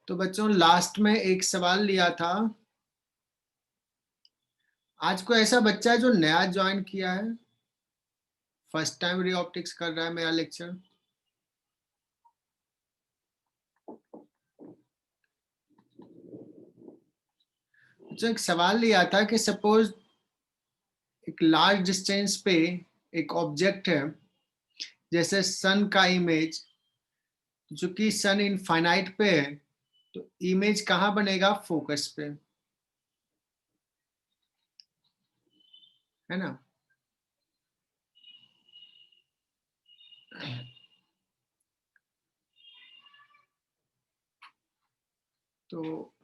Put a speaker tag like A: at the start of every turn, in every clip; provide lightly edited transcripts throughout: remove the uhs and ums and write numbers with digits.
A: तो बच्चों लास्ट में एक सवाल लिया था। आज कोई ऐसा बच्चा है जो नया ज्वाइन किया है, फर्स्ट टाइम रे ऑप्टिक्स कर रहा है मेरा लेक्चर? जो एक सवाल लिया था कि सपोज एक लार्ज डिस्टेंस पे एक ऑब्जेक्ट है, जैसे सन का इमेज, जो कि सन इनफाइनाइट पे है, तो इमेज कहाँ बनेगा? फोकस पे, है ना। तो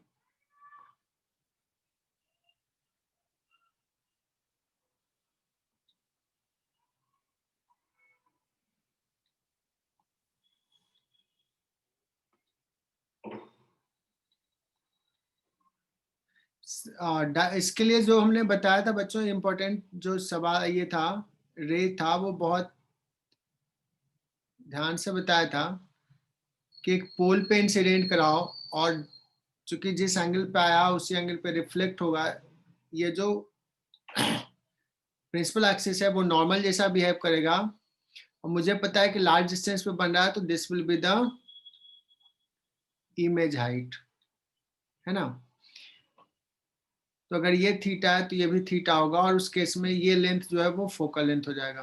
A: इसके लिए जो हमने बताया था बच्चों, इम्पोर्टेंट जो सवाल ये था, रे था, वो बहुत ध्यान से बताया था कि एक पोल पे इंसिडेंट कराओ और चूंकि जिस एंगल पे आया उसी एंगल पे रिफ्लेक्ट होगा। ये जो प्रिंसिपल एक्सिस है वो नॉर्मल जैसा बिहेव करेगा, और मुझे पता है कि लार्ज डिस्टेंस पे बन रहा है, तो this will be the image height, है ना। तो अगर ये थीटा है तो ये भी थीटा होगा, और उस केस में ये लेंथ जो है वो फोकल लेंथ हो जाएगा,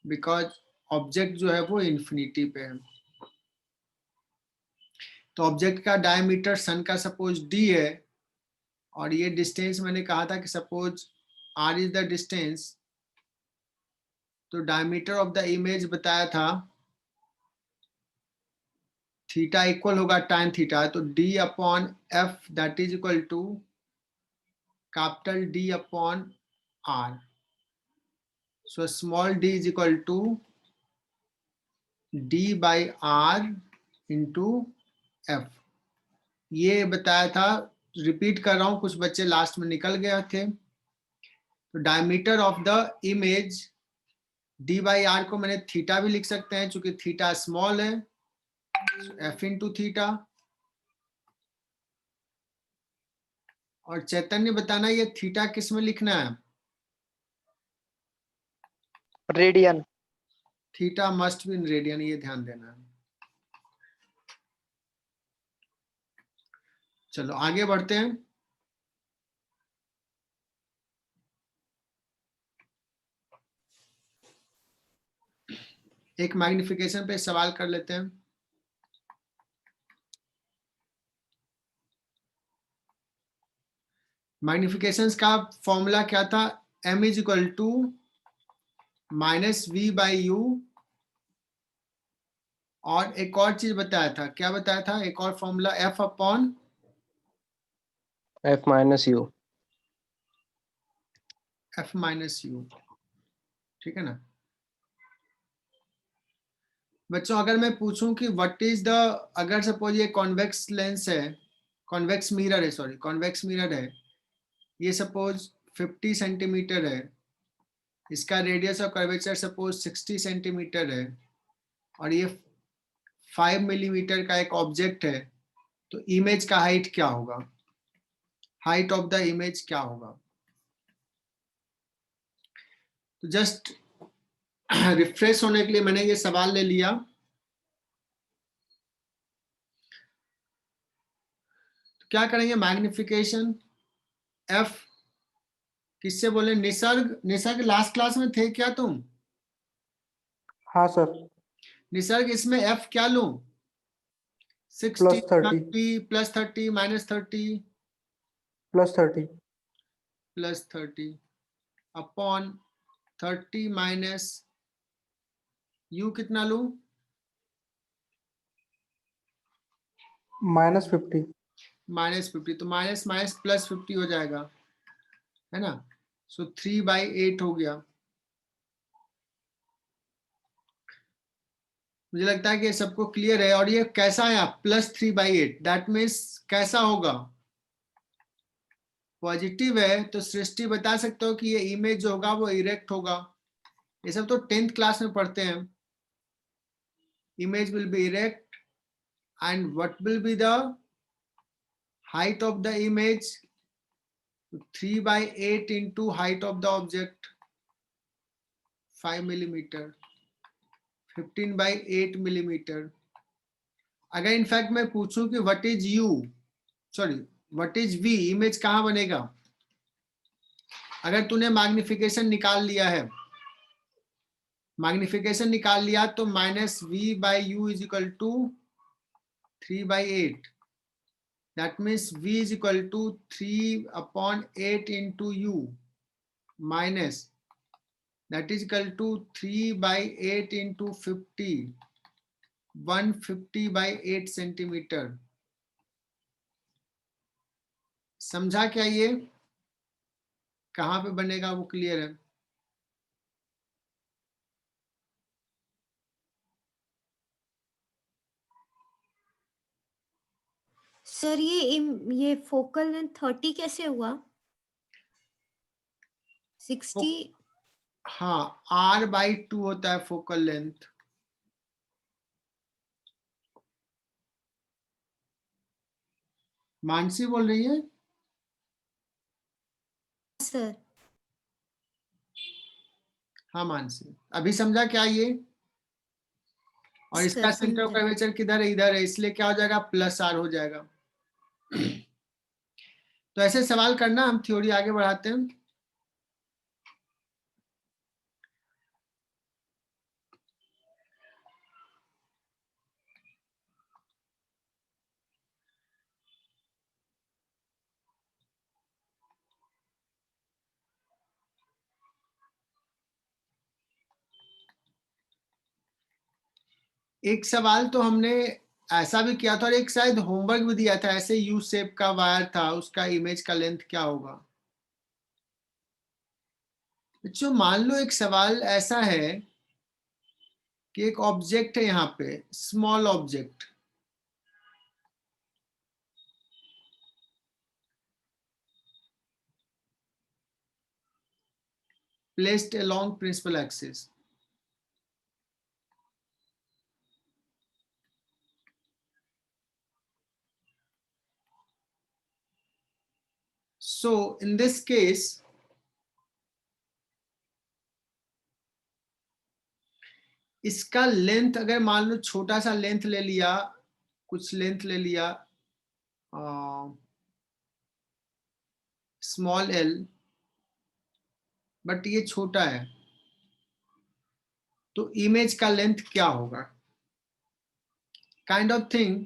A: बिकॉज ऑब्जेक्ट जो है वो इन्फिनिटी पे है। तो ऑब्जेक्ट का डायमीटर सन का सपोज d है, और ये डिस्टेंस मैंने कहा था कि suppose r is the distance, तो डायमीटर ऑफ द इमेज बताया था थीटा इक्वल होगा tan थीटा, तो d upon f that is equal to capital D upon r। So small d is equal to d by r into f। ये बताया था, repeat कर रहा हूं, कुछ बच्चे लास्ट में निकल गए थे। तो diameter of the image d by r को मैंने थीटा भी लिख सकते हैं, चूंकि थीटा स्मॉल है, f इंटू थीटा। और चैतन्य बताना ये थीटा किस में लिखना है?
B: Radian.
A: Theta must be in radian, ये ध्यान देना है। चलो आगे बढ़ते हैं। एक मैग्निफिकेशन पे सवाल कर लेते हैं। मैग्निफिकेशन का फॉर्मूला क्या था? m is equal to minus v by u, और एक और चीज बताया था, क्या बताया था? एक और formula f upon
B: F minus you.
A: f minus you, ठीक है ना बच्चों। अगर मैं पूछूं कि व्हाट इज द, अगर सपोज ये कॉन्वेक्स लेंस है, कॉन्वेक्स मिरर है, सॉरी कॉन्वेक्स मिरर है, ये सपोज 50 सेंटीमीटर है, इसका radius of curvature suppose 60 centimetre है, और ये 5 मिलीमीटर का एक ऑब्जेक्ट है, तो इमेज का हाइट क्या होगा? हाइट ऑफ द इमेज क्या होगा? तो जस्ट रिफ्रेश होने के लिए मैंने ये सवाल ले लिया। तो क्या करेंगे? मैग्निफिकेशन f किससे बोले? निसर्ग, निसर्ग लास्ट क्लास में थे क्या तुम?
B: हाँ सर।
A: निसर्ग इसमें f क्या लूं? 60
B: +30।
A: Plus 30 minus 30
B: +30।
A: Plus 30 upon 30 minus u कितना लूं?
B: -50।
A: -50, तो माइनस माइनस प्लस 50 हो जाएगा, है ना। सो 3/8 हो गया। मुझे लगता है कि सबको क्लियर है। और ये कैसा है? +3/8, दैट मीन्स कैसा होगा? पॉजिटिव है, तो सृष्टि बता सकते हो कि ये इमेज जो होगा वो इरेक्ट होगा। ये सब तो 10th क्लास में पढ़ते हैं। Image will be erect, and what will be the height of the image 3/8 into height of the object 5 millimeter, 15/8 millimeter. अगर इनफैक्ट मैं पूछूं कि what is u, sorry what is v, image कहां बनेगा? अगर तूने मैग्निफिकेशन निकाल लिया है, मैग्निफिकेशन निकाल लिया तो -v/u is equal to 3/8. That means v is equal to 3/8 into u minus that is equal to 3/8 into 50, 150/8 centimetre. समझा क्या ये? कहाँ पे बनेगा वो क्लियर है?
C: सर ये फोकल लेंथ 30 कैसे हुआ? 60?
A: हाँ, r/2 होता है फोकल लेंथ. मानसी बोल रही है?
C: सर
A: हाँ मानसी, अभी समझा क्या ये? और इसका
C: सर
A: सेंटर ऑफ
C: समझा।
A: कर्वेचर किधर है? इधर है, इसलिए क्या हो जाएगा? +r हो जाएगा. तो ऐसे सवाल करना, हम थ्योरी आगे बढ़ाते हैं. एक सवाल तो हमने ऐसा भी किया था और एक शायद होमवर्क भी दिया था, ऐसे यू शेप का वायर था, उसका इमेज का लेंथ क्या होगा? बच्चों मान लो एक सवाल ऐसा है कि एक ऑब्जेक्ट है यहाँ पे, small object, placed along principal axis. So in this case, इसका लेंथ अगर मान लो छोटा सा लेंथ ले लिया, कुछ लेंथ ले लिया स्मॉल l, बट ये छोटा है, तो इमेज का लेंथ क्या होगा? काइंड ऑफ थिंग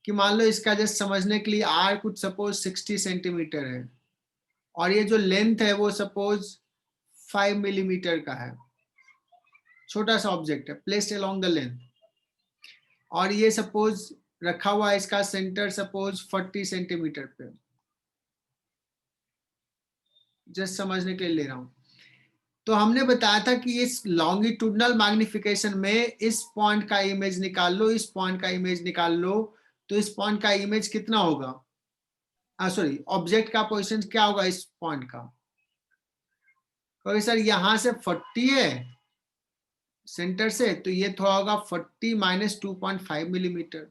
A: कि मान लो इसका जस्ट समझने के लिए r कुछ सपोज 60 सेंटीमीटर है और ये जो लेंथ है वो सपोज 5 मिलीमीटर का है, छोटा सा ऑब्जेक्ट है प्लेस्ड अलोंग द लेंथ, और ये सपोज रखा हुआ है इसका सेंटर सपोज 40 सेंटीमीटर पे, जस्ट समझने के लिए ले रहा हूं. तो हमने बताया था कि इस लॉन्गिट्यूडनल मैग्निफिकेशन में इस पॉइंट का इमेज निकाल लो, इस पॉइंट का इमेज निकाल लो, तो इस पॉइंट का इमेज कितना होगा? सॉरी, ऑब्जेक्ट का पोजीशन क्या होगा इस पॉइंट का? क्योंकि सर यहां से 40 है सेंटर से, तो ये थोड़ा होगा 40 - 2.5 मिलीमीटर,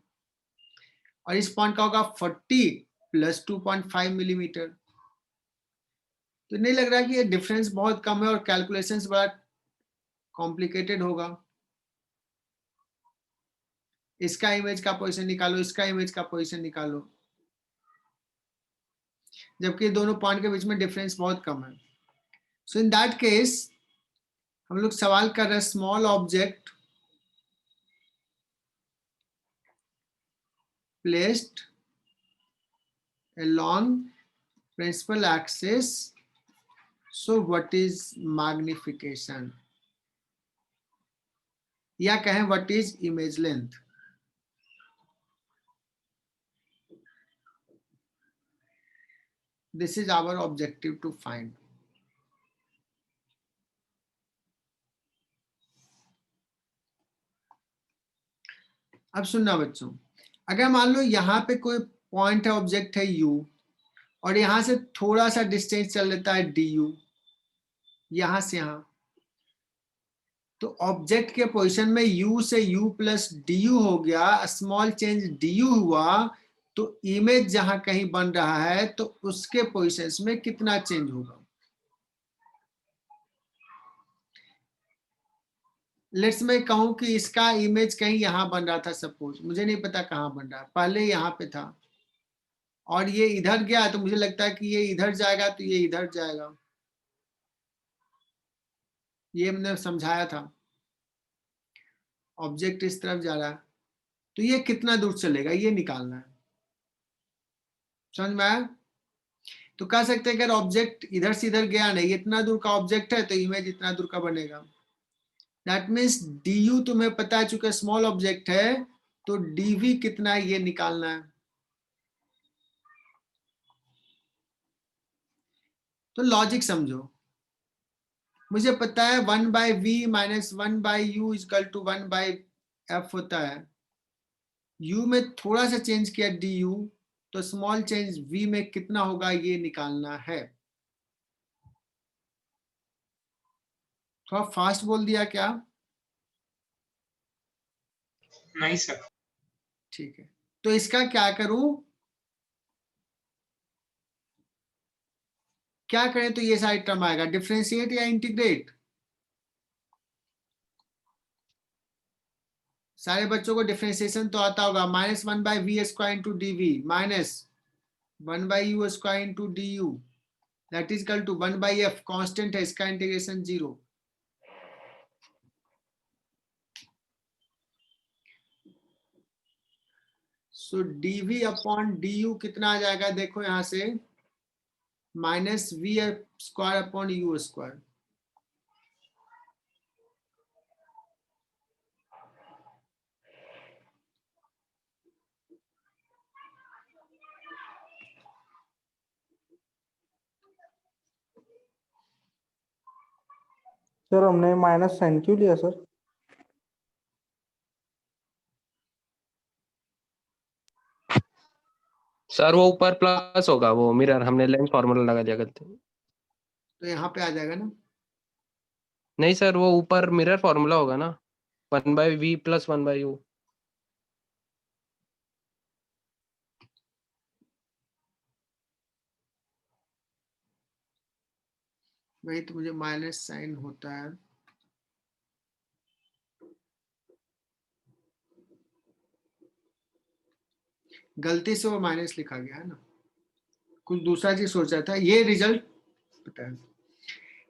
A: और इस पॉइंट का होगा 40 + 2.5 मिलीमीटर. तो नहीं लग रहा कि ये डिफरेंस बहुत कम है और कैलकुलेशंस बड़ा कॉम्प्लिकेटेड होगा. इसका इमेज का पोजीशन निकालो, इसका इमेज का पोजीशन निकालो, जबकि दोनों पॉइंट के बीच में डिफरेंस बहुत कम है. सो इन दैट केस हम लोग सवाल कर रहे हैं small object placed along principal axis, so what is magnification, या कहें what is image length. This is our objective to find. अब सुनना बच्चों, अगर मान लो यहाँ पे कोई पॉइंट है, ऑब्जेक्ट है u, और यहां से थोड़ा सा डिस्टेंस चल लेता है du, यहां से यहां, तो ऑब्जेक्ट के पोजीशन में u से u + du हो गया, स्मॉल चेंज du हुआ, तो इमेज जहां कहीं बन रहा है तो उसके पोजीशंस में कितना चेंज होगा। लेट्स मैं कहूं कि इसका इमेज कहीं यहां बन रहा था, सपोज मुझे नहीं पता कहां बन रहा, पहले यहां पे था और ये इधर गया, तो मुझे लगता है कि ये इधर जाएगा तो ये इधर जाएगा। ये मैंने समझाया था, ऑब्जेक्ट इस तरफ जा रहा है तो ये कितना दूर चलेगा ये निकालना है। समझ में आया? तो कह सकते हैं अगर ऑब्जेक्ट इधर से इधर गया नहीं, इतना दूर का ऑब्जेक्ट है तो इमेज इतना दूर का बनेगा। दैट मीन्स डी तुम्हें पता है, चूंकि स्मॉल ऑब्जेक्ट है तो डीवी कितना है ये निकालना है। तो लॉजिक समझो, मुझे पता है 1/v minus 1/u is equal to 1/f होता है। u में थोड़ा सा चेंज किया du, तो स्मॉल चेंज v में कितना होगा ये निकालना है। थोड़ा फास्ट बोल दिया क्या?
D: नहीं सर।
A: ठीक है, तो इसका क्या करूं, क्या करें तो ये सारी टर्म आएगा, डिफरेंशिएट या इंटीग्रेट। सारे बच्चों को डिफरेंशिएशन तो आता होगा, -1/v² into dv minus 1/u² into du that is equal to 1/f, constant है इसका integration 0। So dv upon du कितना आ जाएगा, देखो यहां से -v² अपॉन u²।
B: सर हमने माइनस साइन क्यों लिया सर?
E: सर वो ऊपर प्लस होगा, वो मिरर हमने लेंस फॉर्मूला लगा दिया गलती।
A: तो यहाँ पे आ जाएगा ना,
E: नहीं सर, वो ऊपर मिरर फॉर्मूला होगा ना, 1/v प्लस 1/u।
A: वही तो मुझे माइनस साइन होता है। गलती से वो माइनस लिखा गया है ना, कुछ दूसरा चीज सोचा था। ये रिजल्ट पता है,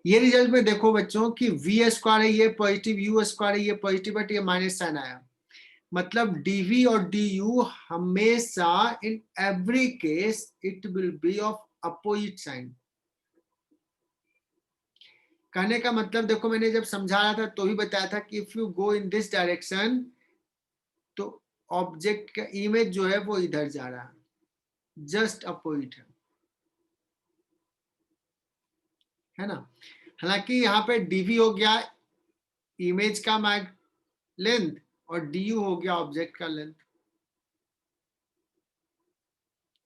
A: ये रिजल्ट में देखो बच्चों कि v² है ये पॉजिटिव, u² है ये पॉजिटिव, बट ये माइनस साइन आया। मतलब dv और du हमेशा in every case it will be of opposite sign. कहने का मतलब देखो, मैंने जब समझा रहा था तो भी बताया था कि if you go in this direction तो ऑब्जेक्ट का इमेज जो है वो इधर जा रहा है, जस्ट अपोजिट है ना। हालांकि यहाँ पे dv हो गया इमेज का लेंथ और du हो गया ऑब्जेक्ट का लेंथ।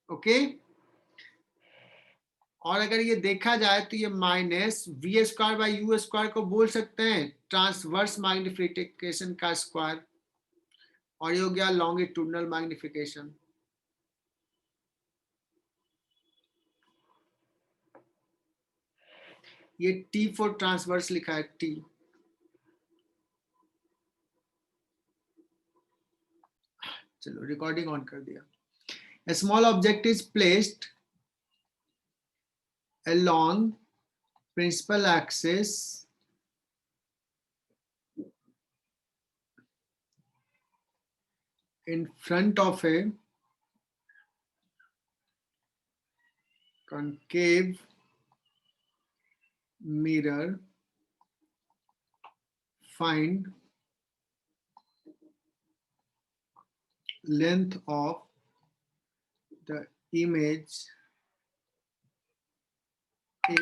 A: ओके, और अगर ये देखा जाए तो ये -v²/u² को बोल सकते हैं ट्रांसवर्स मैग्निफिकेशन का स्क्वायर, और ये हो गया लॉन्गिट्यूडनल मैग्निफिकेशन। ये T फॉर ट्रांसवर्स लिखा है, T। चलो रिकॉर्डिंग ऑन कर दिया। A small object is placed along principal axis in front of a concave mirror. Find length of the image if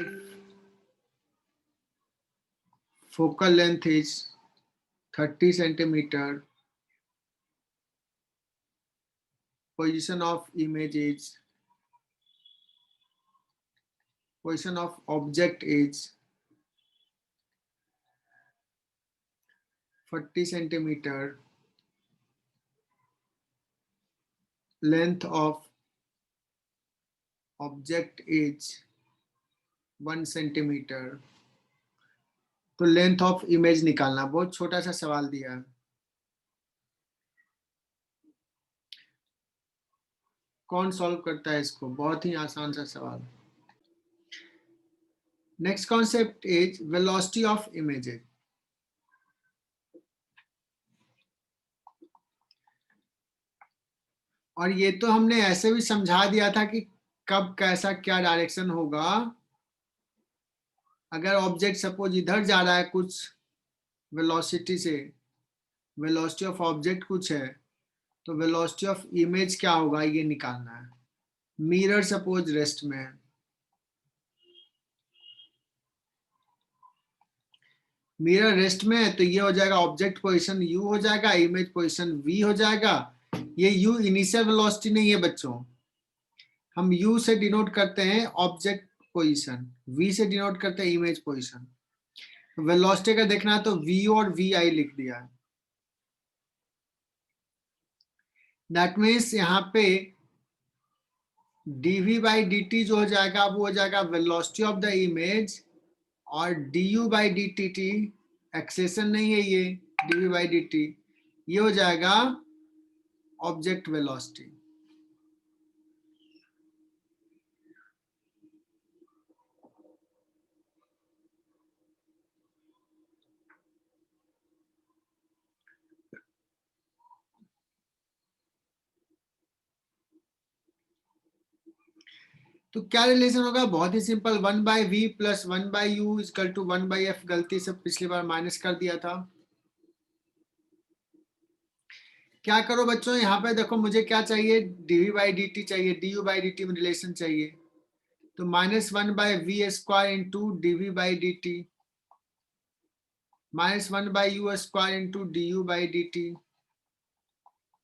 A: focal length is 30 centimeter, position of image is, position of object is 40 centimeter, length of object is 1 centimetre, तो length of image निकालना। बहुत छोटा सा सवाल दिया है। कौन solve करता है इसको? बहुत ही आसान सा सवाल। Next concept is velocity of images. और ये तो हमने ऐसे भी समझा दिया था कि कब कैसा क्या डायरेक्शन होगा। अगर ऑब्जेक्ट सपोज इधर जा रहा है कुछ वेलोसिटी से, वेलोसिटी ऑफ ऑब्जेक्ट कुछ है, तो वेलोसिटी ऑफ इमेज क्या होगा ये निकालना है। मिरर सपोज रेस्ट में है, मिरर रेस्ट में है, तो ये हो जाएगा ऑब्जेक्ट पोजीशन u हो जाएगा, इमेज पोजीशन v हो जाएगा। ये u इनिशियल वेलोसिटी नहीं है बच्चों, हम u से डिनोट करते हैं ऑब्जेक्ट पोजीशन, v से डिनोट करते हैं इमेज पोजीशन। वेलोसिटी का देखना है तो v और vi लिख दिया है। दैट मीन्स यहाँ पे dv बाई dt जो हो जाएगा वो हो जाएगा वेलोसिटी ऑफ द इमेज, और du बाई dt एक्सेशन नहीं है ये, dv बाई dt ये हो जाएगा ऑब्जेक्ट वेलोसिटी। तो क्या रिलेशन होगा? बहुत ही simple, 1 by V plus 1 by U equal to 1 by F. गलती से पिछली बार माइनस कर दिया था। क्या करो बच्चों, यहाँ पे देखो मुझे क्या चाहिए, dv बाई dt चाहिए, du बाई dt में रिलेशन चाहिए, तो minus 1 by v square into dv by dt minus 1 by u square into du by dt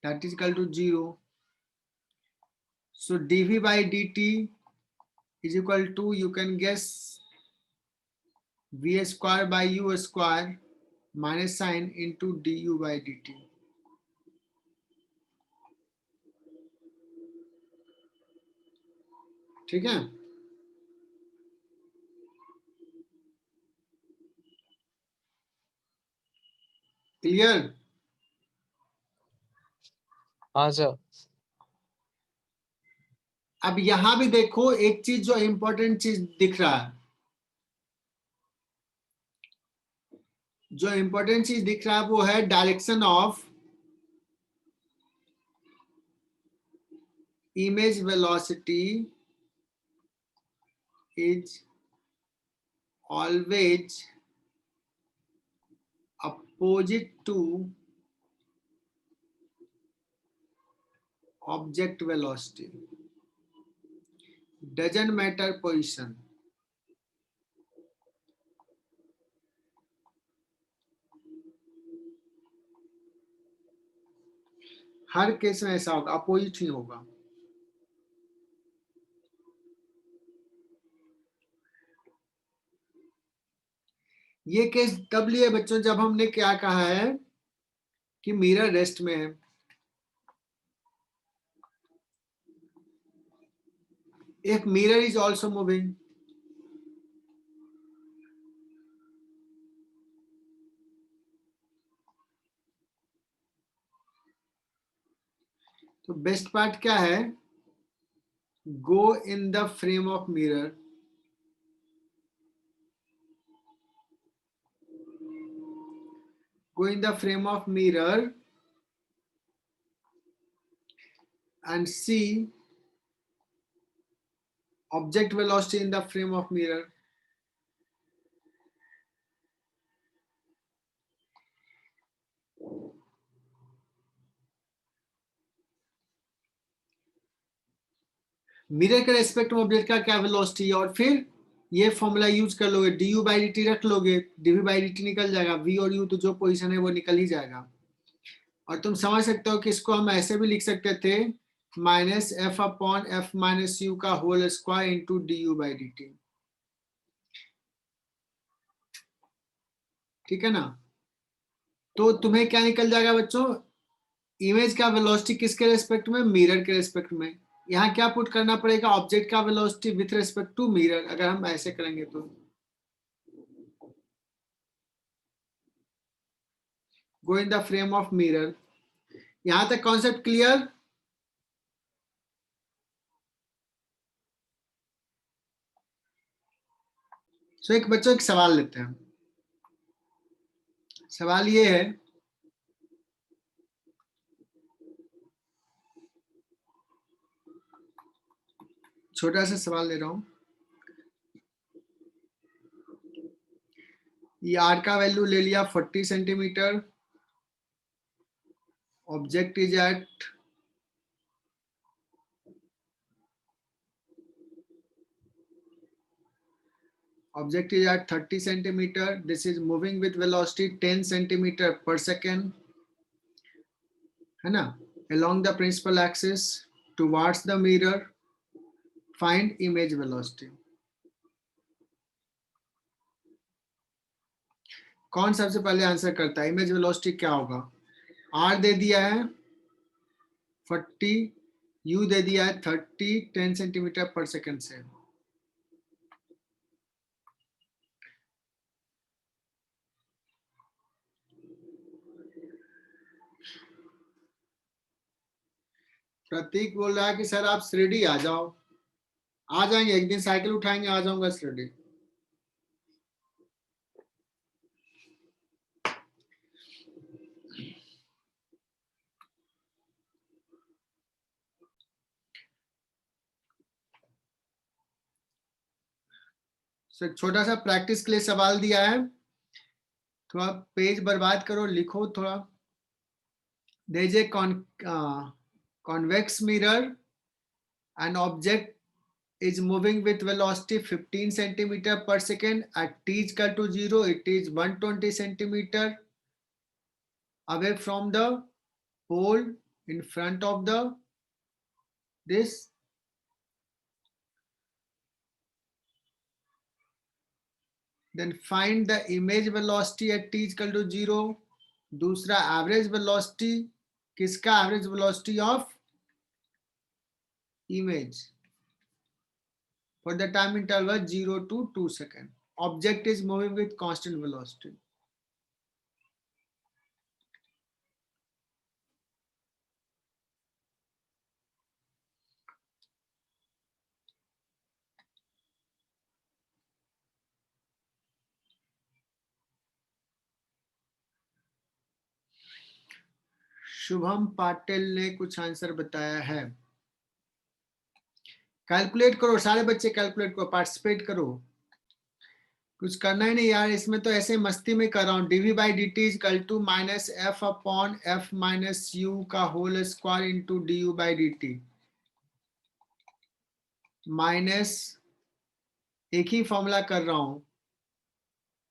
A: that is equal to 0। So dv by dt is equal to, you can guess, v square by u square minus sign into du by dt। ठीक है? Clear?
E: हाँ sir.
A: अब यहां भी देखो एक चीज जो इंपॉर्टेंट चीज दिख रहा है, जो इंपॉर्टेंट चीज दिख रहा है वो है direction of image velocity is always opposite to object velocity, doesn't matter position। Her case में ऐसा होगा, अपोजिट ही होगा। ये केस तब लिए बच्चों जब हमने क्या कहा है कि मिरर रेस्ट में है। If mirror is also moving, तो बेस्ट पार्ट क्या है, go in the frame of mirror, go in the frame of mirror and see object velocity in the frame of mirror। Mirror के respect में object का क्या velocity है, और फिर ये फॉर्मूला यूज कर लोगे, du बाई dt रख लोगे, dv बाई dt निकल जाएगा, v और u तो जो पोजीशन है वो निकल ही जाएगा। और तुम समझ सकते हो कि इसको हम ऐसे भी लिख सकते थे, minus F upon F minus U का whole square into du by dt। ठीक है ना? तो तुम्हें क्या निकल जाएगा बच्चों, इमेज का वेलोसिटी किसके रेस्पेक्ट में, मिरर के रेस्पेक्ट में। यहाँ क्या पुट करना पड़ेगा, ऑब्जेक्ट का velocity with respect to mirror, अगर हम ऐसे करेंगे तो go in the frame of mirror. यहां तक कॉन्सेप्ट क्लियर? सो एक बच्चों एक सवाल लेते हैं। सवाल ये है, छोटा सा सवाल ले रहा हूं। ये आर का वैल्यू ले लिया 40 centimetre, object is at object is at 30 centimeter. This is moving with velocity 10 centimeter per second, है ना, along the principal axis towards the mirror. Find image velocity. कौन सबसे पहले आंसर करता है? इमेज वेलोसिटी क्या होगा? आर दे दिया है 40, यू दे दिया है 30, 10 सेंटीमीटर पर सेकंड से। प्रतीक बोल रहा है कि सर आप श्रीडी आ जाओ। आ जाएंगे, एक दिन साइकिल उठाएंगे, आ जाऊंगा श्रीडी। छोटा सा प्रैक्टिस के लिए सवाल दिया है, थोड़ा पेज बर्बाद करो, लिखो थोड़ा। there is a convex mirror, an object is moving with velocity 15 centimeter per second at t is equal to 0. It is 120 centimeter away from the pole in front of the this. Then find the image velocity at t is equal to 0. दूसरा average velocity, किसका? Average velocity of image for the time interval 0 to 2 seconds. Object is moving with constant velocity. Shubham Patil ने कुछ answer बताया है। Calculate करो, सारे बच्चे calculate करो, पार्टिसिपेट करो। कुछ करना ही नहीं यार, इसमें तो ऐसे मस्ती में कर रहा हूँ। dv by dt is equal to minus f upon f minus u का whole square into du by dt minus, एक ही फॉर्मूला कर रहा हूँ।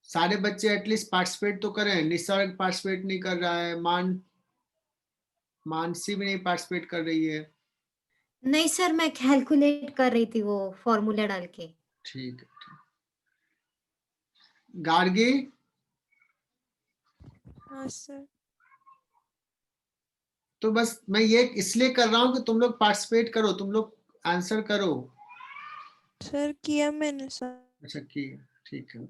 A: सारे बच्चे एटलीस्ट पार्टिसिपेट तो करें। निसर्ग पार्टिसिपेट नहीं कर रहा है, मानसी भी नहीं पार्टिसिपेट कर रही है।
C: नहीं सर, मैं कैलकुलेट कर रही थी वो फॉर्मूला डाल के।
A: ठीक है, गार्गी?
F: हाँ सर।
A: तो बस मैं ये इसलिए कर रहा हूँ कि तुम लोग पार्टिसिपेट करो, तुम लोग आंसर करो।
F: सर किया मैंने सर।
A: अच्छा किया, ठीक है।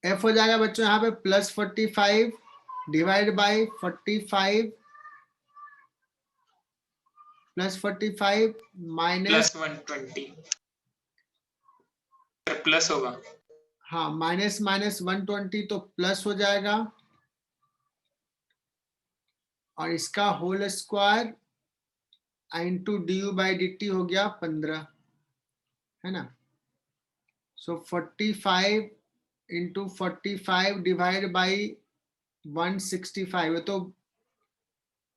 A: एफ हो जाएगा बच्चों यहाँ पे +45 डिवाइड बाय 45 +45 माइनस
D: +120 प्लस होगा।
A: हाँ, माइनस माइनस 120 तो प्लस हो जाएगा, और इसका whole square into d by d t हो गया 15, है ना। सो 45 इंटू 45 डिवाइड बाई 165, तो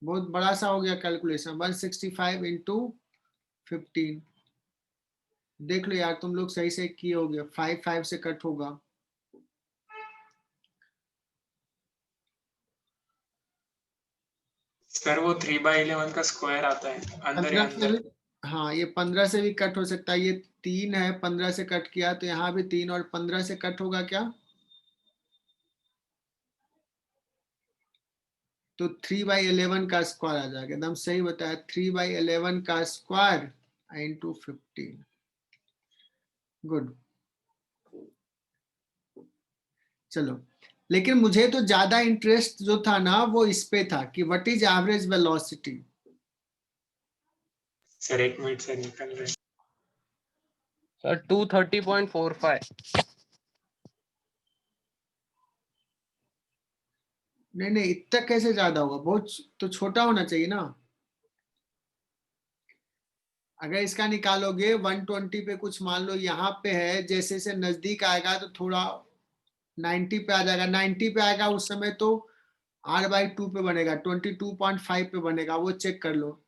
A: बहुत बड़ा सा हो गया कैलकुलेशन। 165 इंटू 15, देख लो यार तुम लोग सही से किए हो गया। 5 5 से कट होगा।
D: सर वो 3/11 का स्क्वायर आता है अंदर ही
A: 15 से
D: अंदर।
A: भी, हाँ ये 15 से भी कट हो सकता है। ये 3 है, 15 से कट किया तो यहाँ भी 3 और 15 से कट होगा क्या? तो 3/11 का स्क्वायर आ जाएगा, एकदम सही बताया, 3/11 का स्क्वायर इंटू 15। गुड। चलो, लेकिन मुझे तो ज्यादा इंटरेस्ट जो था ना वो इस पे था कि what is average velocity.
D: Sir 1 minute से निकल रहे हैं।
E: सर 230.45।
A: नहीं नहीं, इतना कैसे ज्यादा होगा, बहुत तो छोटा होना चाहिए ना। अगर इसका निकालोगे 120 पे, कुछ मान लो यहाँ पे है, जैसे से नजदीक आएगा तो थोड़ा 90 पे आ जाएगा, 90 पे आएगा उस समय तो R/2 पे बनेगा, 22.5 पे बनेगा, वो चेक कर लो।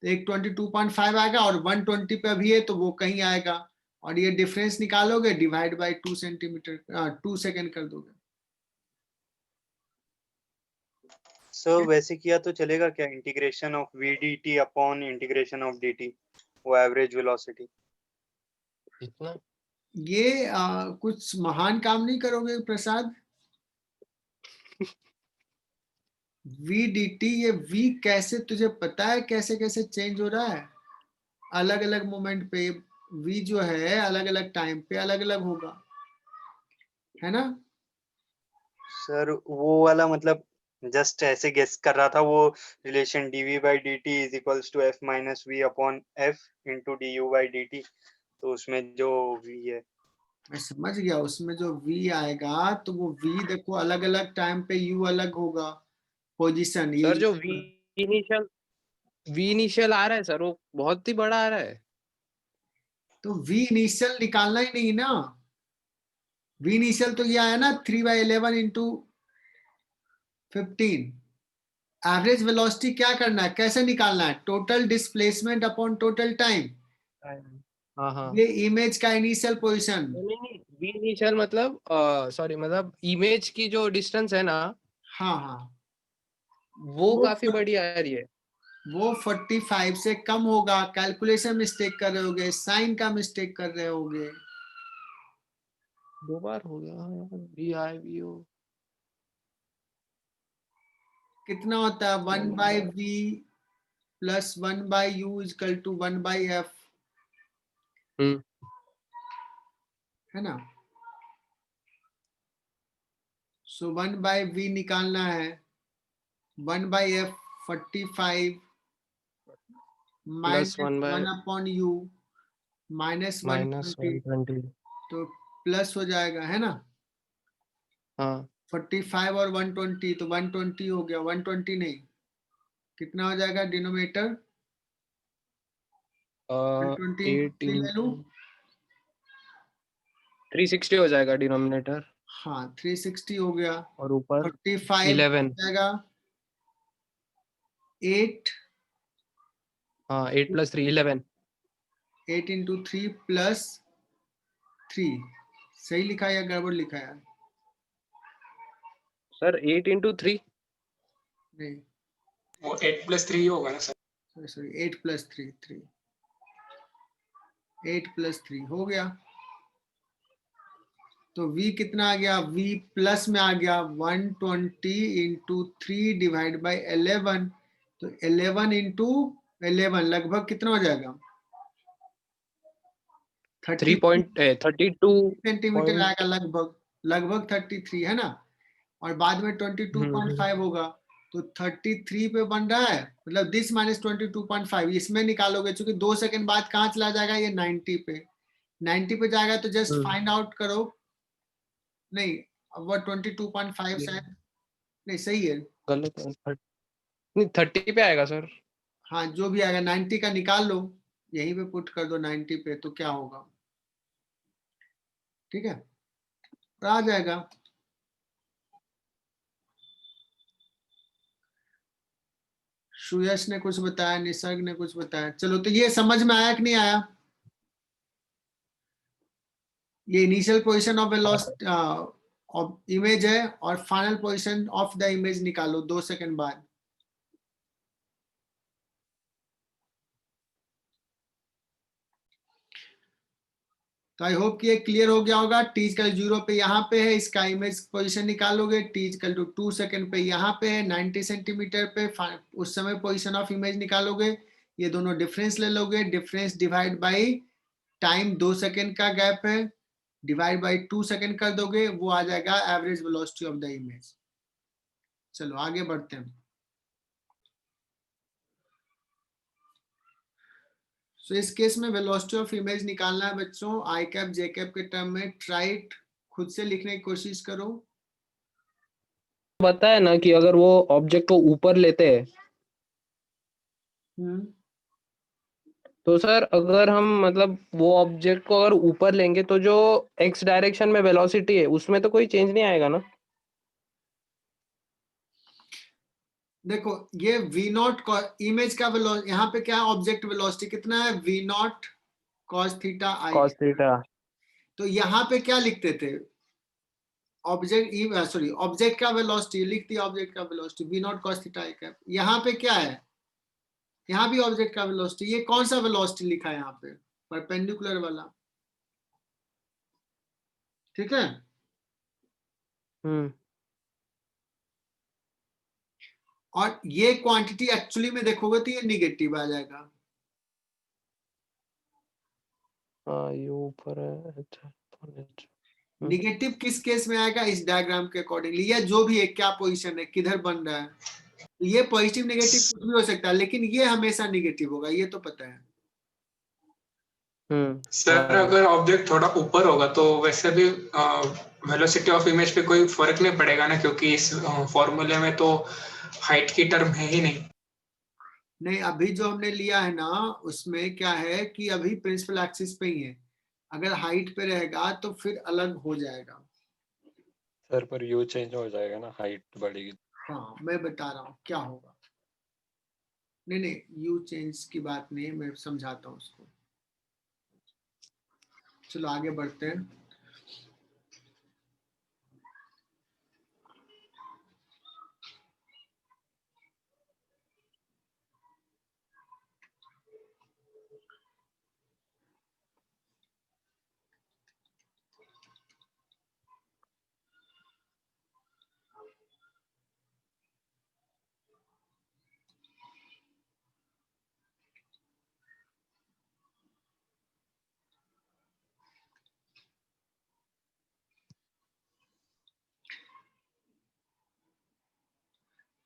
A: तो एक 22.5 आएगा और 120 पे अभी है तो वो कहीं आएगा, और ये डिफरेंस निकालोगे, डिवाइड बाय 2 सेंटीमीटर 2 सेकेंड कर दोगे।
G: सर वैसे किया तो चलेगा क्या, integration of v d t upon integration of d t, वो एवरेज वेलोसिटी?
E: इतना
A: ये कुछ महान काम नहीं करोगे प्रसाद। वी डी टी, ये वी कैसे, तुझे पता है कैसे कैसे चेंज हो रहा है? अलग अलग मोमेंट पे वी जो है अलग अलग टाइम पे अलग अलग होगा, है ना?
G: सर वो वाला मतलब जस्ट ऐसे गेस कर रहा था, वो relation dv by d t is equals to f minus v upon f into d u by d t, तो उसमें जो v है।
A: मैं समझ गया, उसमें जो v आएगा तो वो v देखो अलग अलग टाइम पे u अलग होगा, पोजीशन ये
E: सर जो वी इनिशियल आ रहा है सर, वो बहुत ही बड़ा आ रहा है।
A: तो v इनिशियल निकालना ही नहीं ना। v इनिशियल तो ये आया ना 3/11 इंटू 15। एवरेज वेलोसिटी क्या करना है, कैसे निकालना है? Total displacement upon total time,
E: हाँ हाँ।
A: ये इमेज का इनिशियल पोजीशन।
E: नहीं नहीं, वी इनिशियल मतलब सॉरी, मतलब इमेज की जो डिस्टेंस है ना,
A: हाँ हाँ,
E: वो
A: वो
E: काफी बड़ी आ रही है।
A: वो 45 से कम होगा, कैलकुलेशन मिस्टेक कर रहे होगे, साइन का मिस्टेक कर रहे होगे।
E: 2 बार हो गया वी आई वी ओ।
A: कितना होता है 1/v plus 1/u is equal to 1/f, है ना? सो 1/v निकालना है, 1/f 45
E: plus
A: minus 1/u minus
E: minus
A: 120,
E: 120।
A: तो प्लस हो जाएगा, है ना?
E: हाँ
A: 45 और 120 तो 120 हो गया, 120 नहीं, कितना हो जाएगा डिनोमिनेटर? 120 इंटू
E: 8
A: 3 ले लूं?
E: 360 हो जाएगा डिनोमिनेटर,
A: हाँ 360 हो गया,
E: और ऊपर
A: 45 हो
E: 11।
A: जाएगा 8,
E: हाँ 8 + 3 11।
A: 8 इंटू 3 प्लस 3, सही लिखा है या गड़बड़ लिखा है?
E: सर 8 × 3।
A: नहीं,
D: वो 8 + 3 होगा ना सर?
A: सॉरी सॉरी, 8 + 3 3, 8 + 3 हो गया। तो v कितना आ गया, v प्लस में आ गया 120 इंटू 3 डिवाइड बाई 11, तो 11 इंटू 11 लगभग कितना हो जाएगा?
E: 32
A: सेंटीमीटर आएगा, लगभग लगभग 33, है ना? और बाद में 22.5 होगा, तो 33 पे बन रहा है, मतलब दिस माइनस 22.5, इसमें निकालोगे, चूंकि 2 सेकंड बाद कहाँ चला जाएगा ये 90 पे, 90 पे जाएगा तो जस्ट फाइंड आउट करो। नहीं, अब वो 22.5 शायद नहीं, सही है।
E: गलत है, नहीं 30 पे आएगा सर।
A: हाँ जो भी आएगा 90 का निकाल लो, यहीं पे पुट कर दो 90 पे, तो क्या होगा? ठीक है, तो आ जाएगा। सुयश ने कुछ बताया, निसर्ग ने कुछ बताया, चलो तो ये समझ में आया कि नहीं आया? ये initial position of velocity of image है, और final position of the image निकालो 2 सेकंड बाद। तो आई होप कि ये क्लियर हो गया होगा। टी इक्वल 0 पे यहाँ पे है, इसका इमेज पोजीशन निकालोगे, टी इक्वल टू 2 सेकंड पे यहाँ पे है, 90 सेंटीमीटर पे उस समय पोजीशन ऑफ इमेज निकालोगे। ये दोनों डिफरेंस ले लोगे, difference divide by time 2 second का गैप है, डिवाइड बाई 2 सेकंड कर दोगे, वो आ जाएगा average velocity of the image. चलो आगे बढ़ते हैं। सो इस केस में वेलोसिटी ऑफ इमेज निकालना है बच्चों, आई कैप जे कैप के टर्म में। ट्राई इट, खुद से लिखने की कोशिश करो।
E: बताया ना कि अगर वो ऑब्जेक्ट को ऊपर लेते हैं तो सर अगर हम मतलब वो ऑब्जेक्ट को अगर ऊपर लेंगे तो जो एक्स डायरेक्शन में वेलोसिटी है उसमें तो कोई चेंज नहीं आएगा ना।
A: देखो ये v नॉट इमेज का वेलोसिटी, यहाँ पे क्या ऑब्जेक्ट वेलोसिटी कितना है, v not cos theta I.
E: cos theta.
A: तो यहाँ पे क्या लिखते थे, ऑब्जेक्ट सॉरी ऑब्जेक्ट का वेलोसिटी लिख दिया, ऑब्जेक्ट का velocity v not cos theta I cap. यहाँ पे क्या है, यहाँ भी ऑब्जेक्ट का वेलोसिटी। ये कौन सा वेलोसिटी लिखा है यहाँ पे, परपेंडिकुलर वाला, ठीक है। और ये क्वांटिटी एक्चुअली में देखोगे तो ये निगेटिव आ जाएगा।
E: हाँ ये ऊपर है। अच्छा
A: निगेटिव किस केस में आएगा, इस डायग्राम के अकॉर्डिंगली, या जो भी है क्या पोजीशन है, किधर बन रहा है। तो ये पॉजिटिव नेगेटिव कुछ भी हो सकता है, लेकिन ये हमेशा निगेटिव होगा, ये तो पता है।
D: सर अगर ऑब्जेक्ट थोड़ा ऊपर होगा तो वैसे भी वेलोसिटी ऑफ इमेज पे कोई फर्क नहीं पड़ेगा ना, क्योंकि इस फॉर्मूले में तो हाइट की टर्म है ही नहीं।
A: नहीं, अभी जो हमने लिया है ना उसमें क्या है कि अभी प्रिंसिपल एक्सिस पे ही है, अगर हाइट पे रहेगा तो फिर अलग हो जाएगा।
H: सर पर यू चेंज हो जाएगा ना, हाइट बढ़ेगी।
A: हाँ मैं बता रहा हूँ क्या होगा। नहीं नहीं, यू चेंज की बात नहीं, मैं समझाता हूँ उसको। चलो आगे बढ़ते हैं।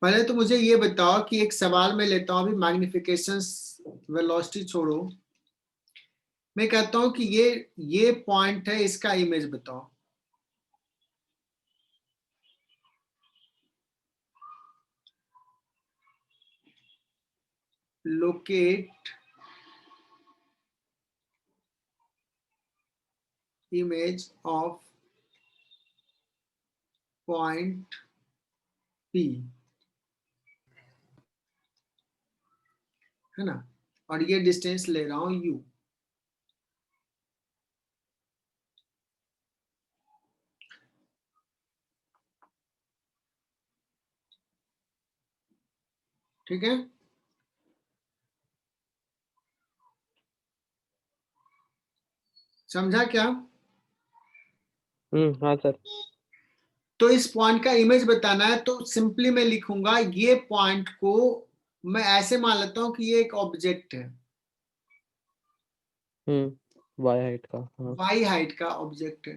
A: पहले तो मुझे ये बताओ कि एक सवाल मैं लेता हूं अभी, मैग्निफिकेशन वेलोसिटी छोड़ो। मैं कहता हूं कि ये पॉइंट है, इसका इमेज बताओ। Locate image of point P, है ना, और ये डिस्टेंस ले रहा हूं U। ठीक है, समझा क्या।
E: हाँ सर।
A: तो इस पॉइंट का इमेज बताना है तो सिंपली मैं लिखूंगा, ये पॉइंट को मैं ऐसे मान लेता हूं कि ये एक ऑब्जेक्ट है,
E: वाई हाइट का। हाँ।
A: वाई हाइट का ऑब्जेक्ट है।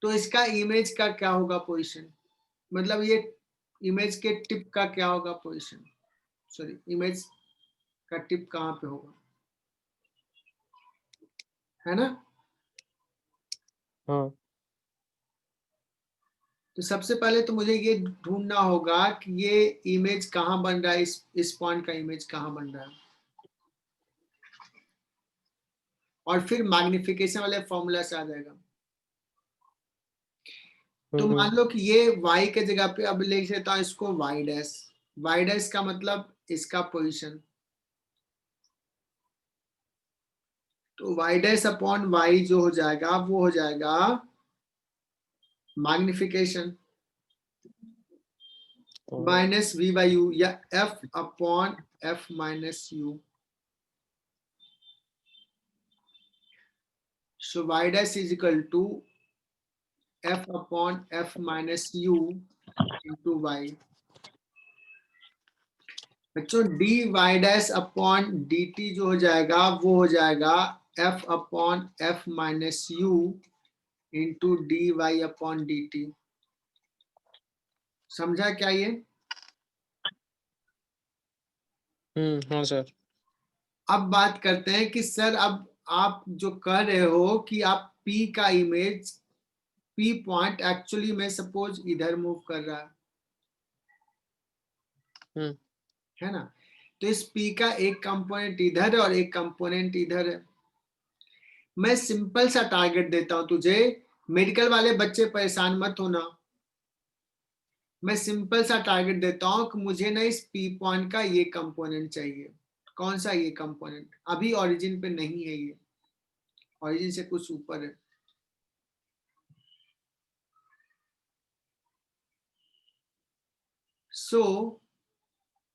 A: तो इसका इमेज का क्या होगा पोजीशन, मतलब ये इमेज के टिप का क्या होगा पोजीशन, सॉरी इमेज का टिप कहाँ पे होगा, है ना।
E: हाँ
A: तो सबसे पहले तो मुझे ये ढूंढना होगा कि ये इमेज कहाँ बन रहा है, इस पॉइंट का इमेज कहाँ बन रहा है, और फिर मैग्निफिकेशन वाले फॉर्मूला से आ जाएगा। तो मान लो कि ये y के जगह पे अब लिख लेता हूं इसको y डैश का मतलब इसका पोजीशन। तो y डैश अपॉन y जो हो जाएगा वो हो जाएगा magnification minus v by you, या f upon f minus you. So y dash is equal to f upon f minus u into y. बच्चों dy डैश अपॉन dt जो हो जाएगा वो हो जाएगा f upon f minus u into dy upon dt. समझा क्या ये?
E: हाँ सर.
A: अब बात करते हैं कि सर अब आप जो कर रहे हो कि आप P का इमेज P पॉइंट एक्चुअली में सपोज इधर मूव कर रहा है ना, तो इस P का एक कंपोनेंट इधर है और एक कंपोनेंट इधर है. मैं सिंपल सा टारगेट देता हूं तुझे, मेडिकल वाले बच्चे परेशान मत होना. मैं सिंपल सा टारगेट देता हूं कि मुझे ना इस P पॉइंट का ये कंपोनेंट चाहिए. कौन सा ये कंपोनेंट? अभी ओरिजिन पे नहीं है, ये ओरिजिन से कुछ ऊपर है. सो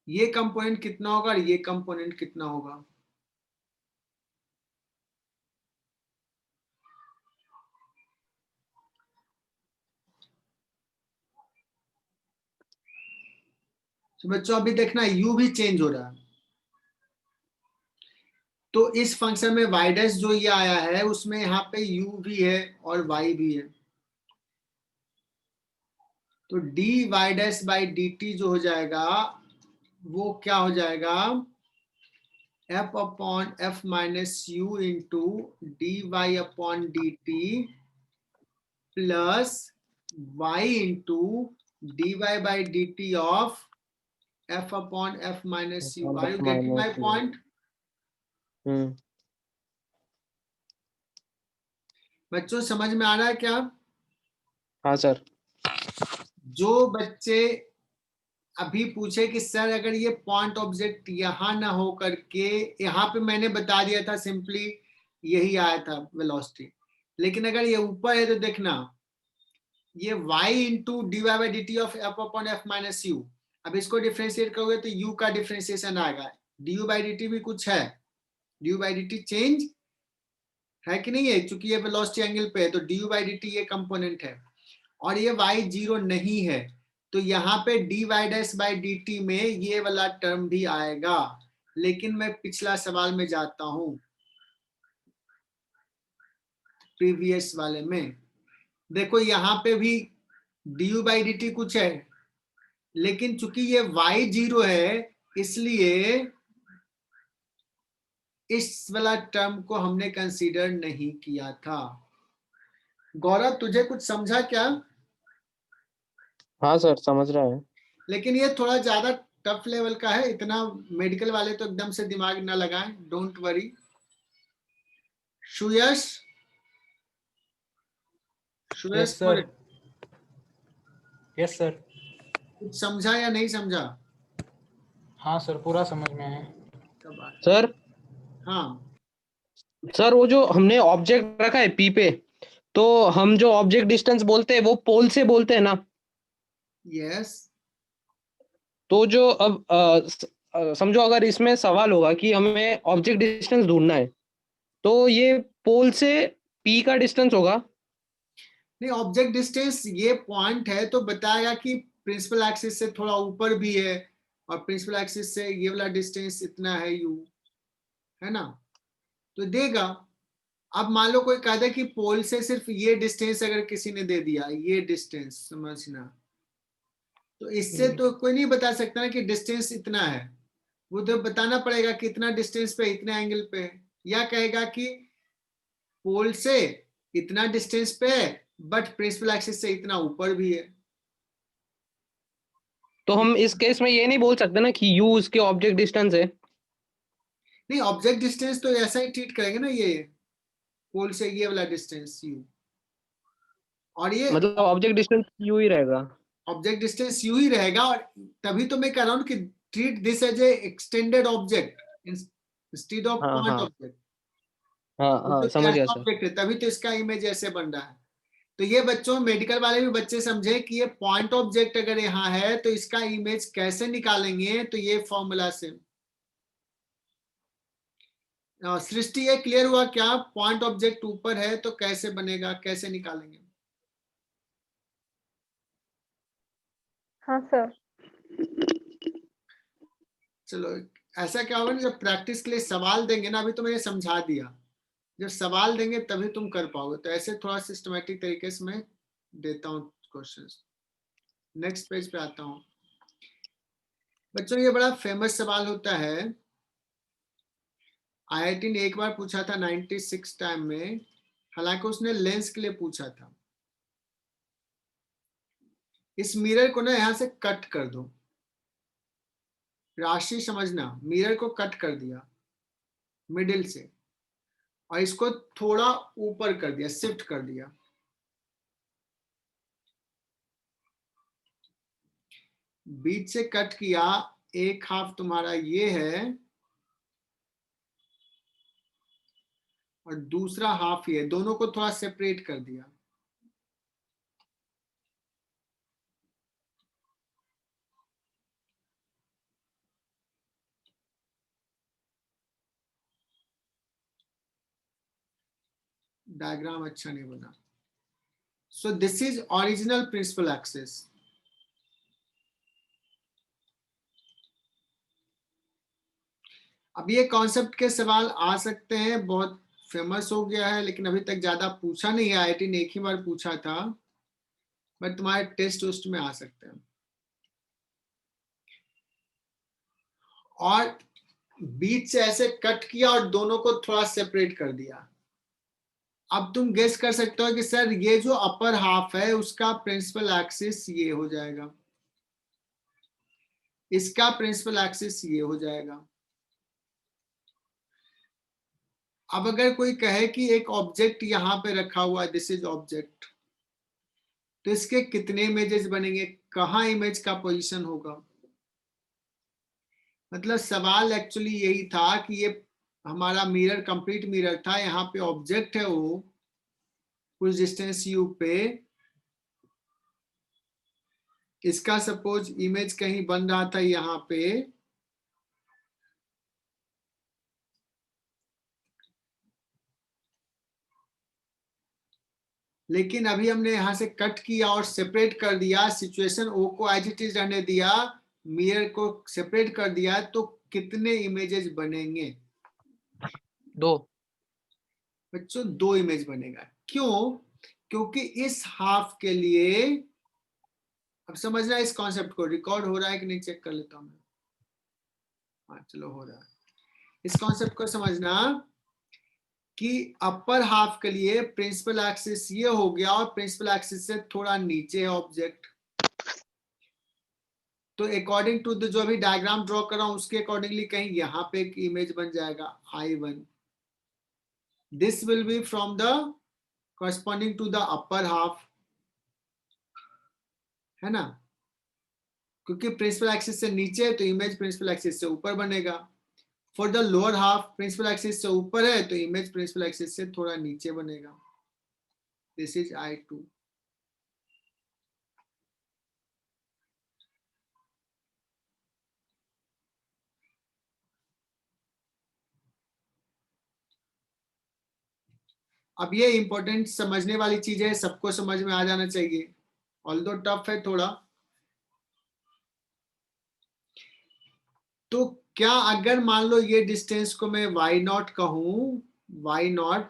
A: ये कंपोनेंट कितना होगा और ये कंपोनेंट कितना होगा? तो बच्चों अभी देखना u भी चेंज हो रहा है. तो इस फंक्शन में y डैश जो ये आया है उसमें यहाँ पे u भी है और y भी है. तो dy डैश बाई dt जो हो जाएगा वो क्या हो जाएगा? f upon f minus u into dy upon dt plus y into dy by dt of f upon f minus u. Are you getting my point? बच्चों समझ में आ रहा है क्या?
E: हाँ सर.
A: जो बच्चे अभी पूछे कि सर अगर ये पॉइंट ऑब्जेक्ट यहाँ ना हो करके यहाँ पे मैंने बता दिया था सिंपली यही आया था वेलोसिटी, लेकिन अगर ये ऊपर है तो देखना ये y into d y by d t of f upon F minus u. अब इसको डिफ्रेंशिएट करोगे तो u का डिफ्रेंशिएशन आएगा. D u by d t भी कुछ है, d u by d t change है कि नहीं है, चूंकि ये वेलोसिटी एंगल पे है तो D u by d t ये कंपोनेंट है और ये y जीरो नहीं है तो यहाँ पे dy डैश बाई dt में ये वाला टर्म भी आएगा. लेकिन मैं पिछला सवाल में जाता हूं, प्रीवियस वाले में देखो यहाँ पे भी du बाई dt कुछ है, लेकिन चूंकि ये y जीरो है इसलिए इस वाला टर्म को हमने कंसीडर नहीं किया था. गौरव तुझे कुछ समझा क्या?
E: हाँ सर समझ रहा है.
A: लेकिन ये थोड़ा ज्यादा टफ लेवल का है, इतना मेडिकल वाले तो एकदम से दिमाग ना लगाएं, don't worry. Suyash
I: sir. Yes sir.
A: कुछ समझा या नहीं समझा?
I: हाँ सर पूरा समझ में है.
E: सर
A: हाँ
E: सर वो जो हमने ऑब्जेक्ट रखा है P पे, तो हम जो ऑब्जेक्ट डिस्टेंस बोलते हैं वो पोल से बोलते हैं ना.
A: यस.
E: तो जो अब समझो अगर इसमें सवाल होगा कि हमें ऑब्जेक्ट डिस्टेंस ढूंढना है तो ये पोल से P का डिस्टेंस होगा.
A: नहीं, ऑब्जेक्ट डिस्टेंस ये पॉइंट है तो बताएगा कि प्रिंसिपल एक्सिस से थोड़ा ऊपर भी है और प्रिंसिपल एक्सिस से ये वाला डिस्टेंस इतना है u, है ना, तो देगा. अब मान लो कोई कह दे कि पोल से सिर्फ ये डिस्टेंस अगर किसी ने दे दिया, ये डिस्टेंस समझना, तो इससे तो कोई नहीं बता सकता ना कि डिस्टेंस इतना है. वो तो बताना पड़ेगा कि इतना डिस्टेंस पे इतना एंगल पे है, या कहेगा कि पोल से इतना डिस्टेंस पे है बट प्रिंसिपल एक्सिस से इतना ऊपर भी है.
E: तो हम इस केस में ये नहीं बोल सकते ना कि U उसके ऑब्जेक्ट डिस्टेंस है.
A: नहीं, ऑब्जेक्ट डिस्टेंस तो ऐसा ही ट्रीट करेंगे ना, ये पोल से ये वाला डिस्टेंस u, और ये
E: मतलब ऑब्जेक्ट डिस्टेंस U ही रहेगा.
A: ऑब्जेक्ट डिस्टेंस u ही रहेगा. और तभी तो मैं कह रहा हूँ कि treat this as a extended object instead of
E: हाँ,
A: पॉइंट
E: हाँ.
A: ऑब्जेक्ट.
E: हाँ समझ गया सर.
A: ऑब्जेक्ट है तभी तो इसका इमेज ऐसे बन रहा है. तो ये बच्चों मेडिकल वाले भी बच्चे समझे कि ये पॉइंट ऑब्जेक्ट अगर यहाँ है तो इसका इमेज कैसे निकालेंगे, तो ये फॉर्मूला से. सृष्टि ये क्लियर हुआ क्या? पॉइंट ऑब्जेक्ट ऊपर है तो कैसे बनेगा, कैसे निकालेंगे?
J: हाँ सर।
A: चलो, ऐसा क्या होगा ना, जब प्रैक्टिस के लिए सवाल देंगे ना, अभी तो मैंने समझा दिया, जब सवाल देंगे तभी तुम कर पाओगे, तो ऐसे थोड़ा सिस्टमेटिक तरीके से मैं देता हूँ क्वेश्चंस। नेक्स्ट पेज पे आता हूँ बच्चों। ये बड़ा फेमस सवाल होता है, आईआईटी ने एक बार पूछा था 96 टाइम में, हालांकि उसने लेंस के लिए पूछा था। इस मिरर को ना यहां से कट कर दो, राशि समझना, मिरर को कट कर दिया मिडिल से, और इसको थोड़ा ऊपर कर दिया, शिफ्ट कर दिया। बीच से कट किया, एक हाफ तुम्हारा ये है और दूसरा हाफ ये, दोनों को थोड़ा सेपरेट कर दिया। डायग्राम अच्छा नहीं बना। So this is original principal axis. अब ये कॉन्सेप्ट के सवाल आ सकते हैं, बहुत फेमस हो गया है, लेकिन अभी तक ज्यादा पूछा नहीं है। आईआईटी ने एक ही बार पूछा था, बट तुम्हारे टेस्ट उस्ट में आ सकते हैं। और बीच से ऐसे कट किया और दोनों को थोड़ा सेपरेट कर दिया। अब तुम गेस कर सकते हो कि सर ये जो अपर हाफ है उसका प्रिंसिपल एक्सिस ये हो जाएगा, इसका प्रिंसिपल एक्सिस ये हो जाएगा। अब अगर कोई कहे कि एक ऑब्जेक्ट यहां पे रखा हुआ है, दिस इज ऑब्जेक्ट, तो इसके कितने इमेजेस बनेंगे, कहां इमेज का पोजीशन होगा? मतलब सवाल एक्चुअली यही था कि ये हमारा मिरर कंप्लीट मिरर था, यहाँ पे ऑब्जेक्ट है वो कुछ डिस्टेंस यू पे, इसका सपोज इमेज कहीं बन रहा था यहाँ पे, लेकिन अभी हमने यहां से कट किया और सेपरेट कर दिया, सिचुएशन ओ को एज इट इज रहने दिया, मिरर को सेपरेट कर दिया, तो कितने इमेजेस बनेंगे?
E: 2।
A: बच्चों 2 इमेज बनेगा। क्यों? क्योंकि इस हाफ के लिए, अब समझना इस कॉन्सेप्ट को, रिकॉर्ड हो रहा है कि नहीं चेक कर लेता हूं मैं। हाँ चलो हो रहा है। इस कॉन्सेप्ट को समझना कि अपर हाफ के लिए प्रिंसिपल एक्सिस ये हो गया और प्रिंसिपल एक्सिस से थोड़ा नीचे है ऑब्जेक्ट, तो अकॉर्डिंग टू जो अभी डायग्राम ड्रॉ कर रहा हूं उसके अकॉर्डिंगली कहीं यहाँ पे एक इमेज बन जाएगा I1। This will be from the corresponding to the upper half, है ना, क्योंकि प्रिंसिपल एक्सिस से नीचे है तो इमेज प्रिंसिपल एक्सिस से ऊपर बनेगा। For the lower half principal axis से ऊपर है तो इमेज प्रिंसिपल एक्सिस से थोड़ा नीचे बनेगा। This is I2। अब ये इंपॉर्टेंट समझने वाली चीज है, सबको समझ में आ जाना चाहिए, ऑल्दो टफ है थोड़ा। तो क्या अगर मान लो ये डिस्टेंस को मैं y0 कहूं, y0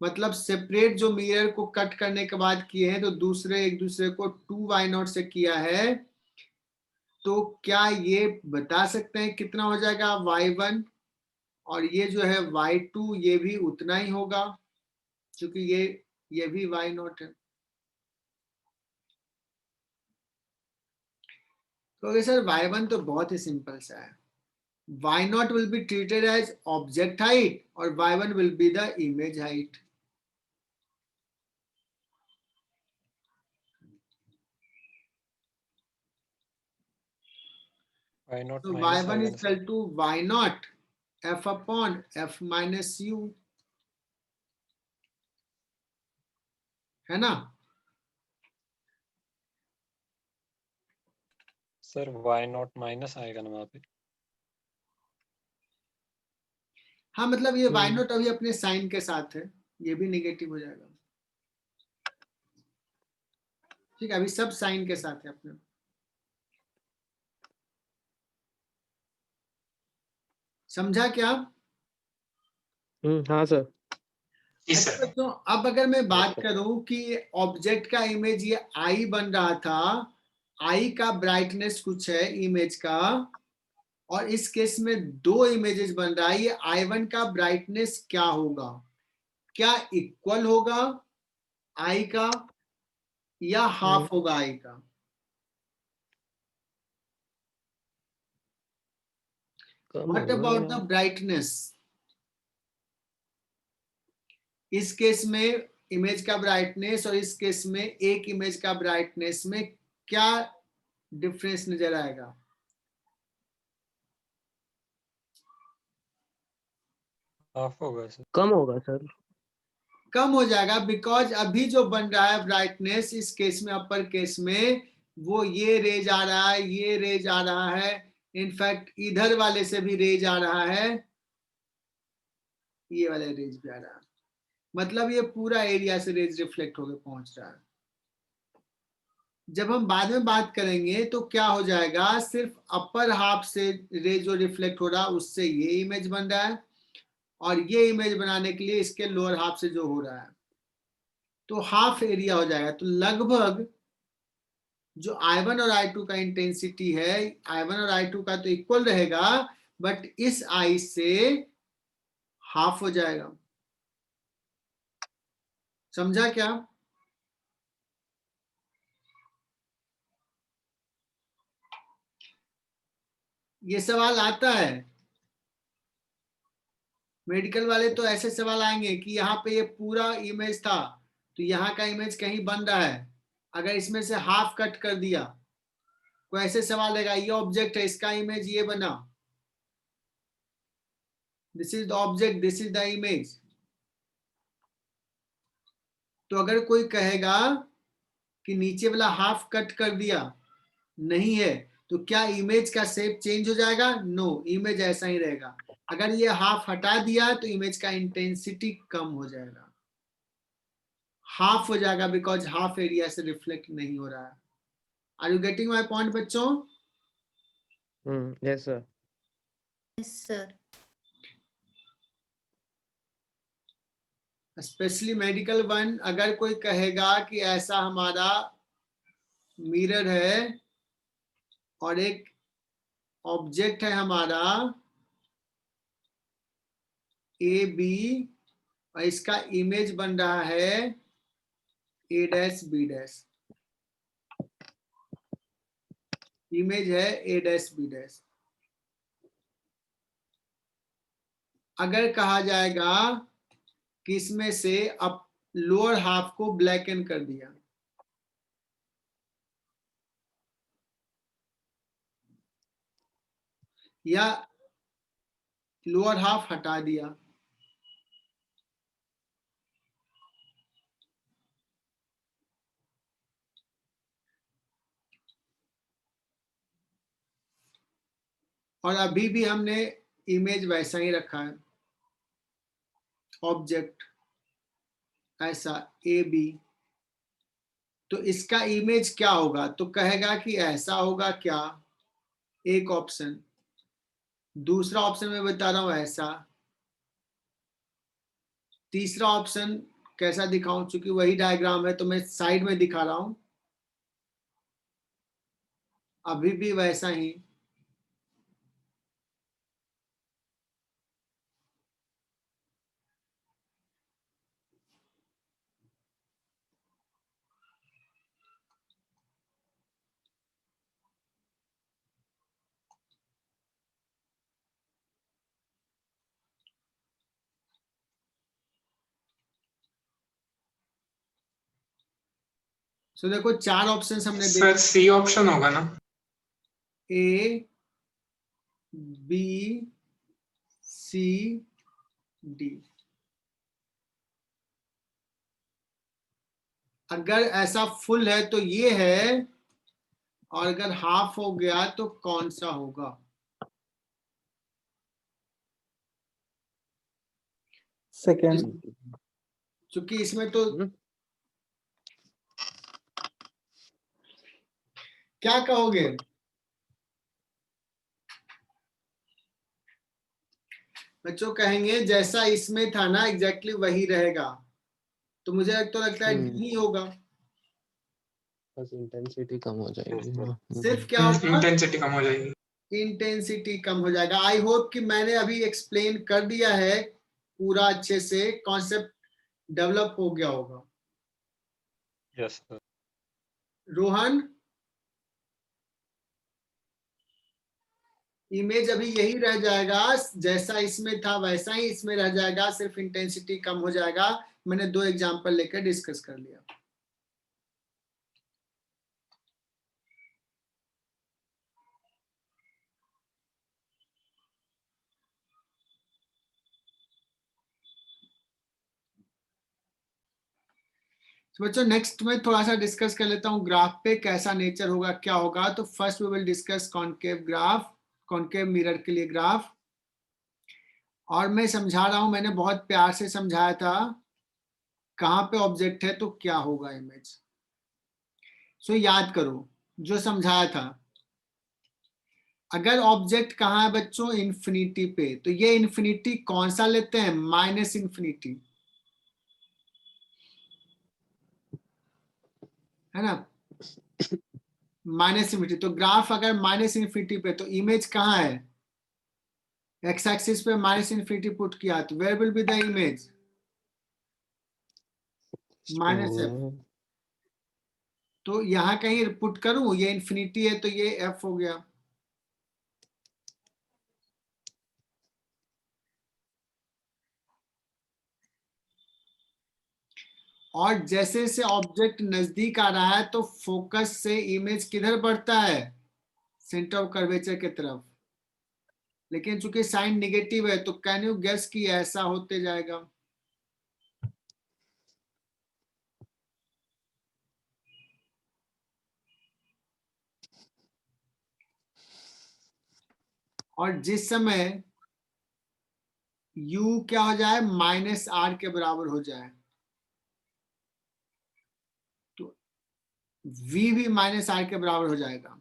A: मतलब सेपरेट जो मिरर को कट करने के बाद किए हैं तो दूसरे एक दूसरे को 2y0 से किया है, तो क्या ये बता सकते हैं कितना हो जाएगा y1? और ये जो है y2 ये भी उतना ही होगा, क्योंकि ये भी y0 है। तो सर y1 तो बहुत ही सिंपल सा है, y0 will be treated as object height और y1 will be the image height।
H: y0
A: तो
H: माइनस
A: y1
H: आएगा
A: is
H: ना
A: equal
H: sir?
A: to y0 f upon f minus u, है ना?
H: सर y0 माइनस आएगा ना वहाँ पे?
A: हाँ मतलब ये वाई नॉट अभी अपने साइन के साथ है, ये भी नेगेटिव हो जाएगा। ठीक है, अभी सब साइन के साथ है अपने। समझा क्या?
E: हाँ सर।
D: जी
A: अच्छा
D: सर।
A: तो अब अगर मैं बात करूं कि ऑब्जेक्ट का इमेज ये आई बन रहा था, आई का ब्राइटनेस कुछ है इमेज का, और इस केस में दो इमेजेस बन रहा है, ये I1 का ब्राइटनेस क्या होगा? क्या इक्वल होगा आई का या हाफ होगा आई का?
E: कम
A: व्हाट
E: होगा
A: अबाउट
E: या
A: द ब्राइटनेस? इस केस में इमेज का ब्राइटनेस और इस केस में एक इमेज का ब्राइटनेस में क्या डिफरेंस नजर आएगा?
H: हाफ होगा सर।
E: कम होगा सर।
A: कम हो जाएगा, बिकॉज अभी जो बन रहा है ब्राइटनेस इस केस में, अपर केस में, वो ये रेज आ रहा है, ये रेज आ रहा है, इनफैक्ट इधर वाले से भी रेज आ रहा है, ये वाला रेज भी आ रहा है, मतलब ये पूरा एरिया से रेज रिफ्लेक्ट होकर पहुंच रहा है। जब हम बाद में बात करेंगे तो क्या हो जाएगा, सिर्फ अपर हाफ से रेज जो रिफ्लेक्ट हो रहा है उससे ये इमेज बन रहा है, और ये इमेज बनाने के लिए इसके लोअर हाफ से जो हो रहा है, तो हाफ एरिया हो जाएगा। तो लगभग जो I1 और I2 का इंटेंसिटी है, I1 और I2 का तो इक्वल रहेगा, बट इस आई से हाफ हो जाएगा। समझा क्या? ये सवाल आता है, मेडिकल वाले तो ऐसे सवाल आएंगे कि यहाँ पे ये पूरा इमेज था, तो यहाँ का इमेज कहीं बन रहा है, अगर इसमें से हाफ कट कर दिया, कोई ऐसे सवाल आएगा, ये ऑब्जेक्ट है, इसका इमेज ये बना, this is the object, this is the image. तो अगर कोई कहेगा कि नीचे वाला हाफ कट कर दिया, नहीं है, तो क्या इमेज का शेप चेंज हो जाएगा? नो, इमेज ऐसा ही रहेगा। अगर ये हाफ हटा दिया तो इमेज का इंटेंसिटी कम हो जाएगा, हाफ हो जाएगा, बिकॉज हाफ एरिया से रिफ्लेक्ट नहीं हो रहा है। Are you getting my point बच्चों?
E: Yes sir.
C: Yes sir.
A: Specially medical one, अगर कोई कहेगा कि ऐसा हमारा मिरर है और एक ऑब्जेक्ट है हमारा ए बी, और इसका इमेज बन रहा है ए डैश बी डैश, इमेज है ए डैश बी डैश। अगर कहा जाएगा कि इसमें से अब लोअर हाफ को ब्लैकन कर दिया, या लोअर हाफ हटा दिया, और अभी भी हमने इमेज वैसा ही रखा है, ऑब्जेक्ट ऐसा ए बी, तो इसका इमेज क्या होगा? तो कहेगा कि ऐसा होगा क्या, एक ऑप्शन। दूसरा ऑप्शन मैं बता रहा हूं ऐसा। तीसरा ऑप्शन कैसा दिखाऊं, चूंकि वही डायग्राम है तो मैं साइड में दिखा रहा हूं, अभी भी वैसा ही। सो देखो चार ऑप्शंस हमने
D: सर सी ऑप्शन होगा ना?
A: A B C D. अगर ऐसा फुल है तो ये है, और अगर हाफ हो गया तो कौन सा होगा?
B: सेकेंड।
A: क्योंकि इसमें तो क्या कहोगे? बच्चों कहेंगे जैसा इसमें था ना एग्जैक्टली वही रहेगा, तो मुझे तो लगता है नहीं होगा।
E: बस इंटेंसिटी कम हो जाएगी।
A: सिर्फ क्या होगा?
D: इंटेंसिटी कम हो जाएगी।
A: इंटेंसिटी कम हो जाएगा। आई होप कि मैंने अभी एक्सप्लेन कर दिया है पूरा, अच्छे से कॉन्सेप्ट डेवलप हो गया होगा।
H: Yes sir.
A: रोहन, इमेज अभी यही रह जाएगा, जैसा इसमें था वैसा ही इसमें रह जाएगा, सिर्फ इंटेंसिटी कम हो जाएगा। मैंने 2 एग्जांपल लेकर डिस्कस कर लिया। तो बच्चों नेक्स्ट में थोड़ा सा डिस्कस कर लेता हूँ ग्राफ पे कैसा नेचर होगा, क्या होगा। तो first we will discuss concave graph, concave mirror के लिए ग्राफ। और मैं समझा रहा हूं, मैंने बहुत प्यार से समझाया था कहां पे ऑब्जेक्ट है तो क्या होगा इमेज। सो याद करो जो समझाया था। अगर ऑब्जेक्ट कहाँ है बच्चों? इन्फिनिटी पे, तो ये इन्फिनिटी कौन सा लेते हैं? माइनस इन्फिनिटी, है ना? Minus infinity. तो ग्राफ अगर माइनस इन्फिनिटी पे, तो इमेज कहाँ है? एक्स एक्सिस पे माइनस इन्फिनिटी पुट किया, तो where will be the image? Minus f. तो यहां कहीं पुट करूं, ये इन्फिनिटी है तो ये एफ हो गया। और जैसे जैसे ऑब्जेक्ट नजदीक आ रहा है तो फोकस से इमेज किधर बढ़ता है? सेंटर ऑफ कर्वेचर की तरफ। लेकिन चूंकि साइन नेगेटिव है तो कैन यू गेस कि ऐसा होते जाएगा? और जिस समय u क्या हो जाए? माइनस आर के बराबर हो जाए, तो v भी माइनस आर के बराबर हो जाएगा।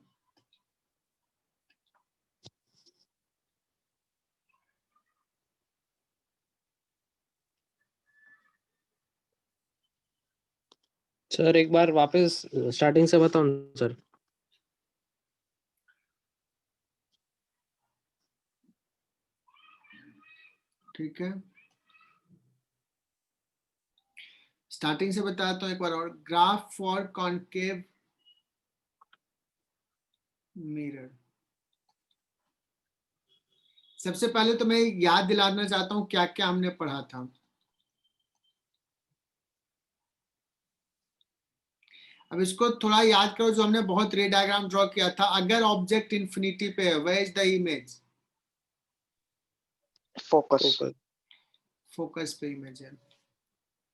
E: सर एक बार वापस स्टार्टिंग से बताओ सर।
A: ठीक है, स्टार्टिंग से बताता हूं एक बार और। Graph for concave mirror. सबसे पहले तो मैं याद दिलाना चाहता हूं क्या क्या हमने पढ़ा था। अब इसको थोड़ा याद करो, जो हमने बहुत रे डायग्राम ड्रॉ किया था। अगर ऑब्जेक्ट इंफिनिटी पे है, where is the image?
G: Focus.
A: Focus पे इमेज है,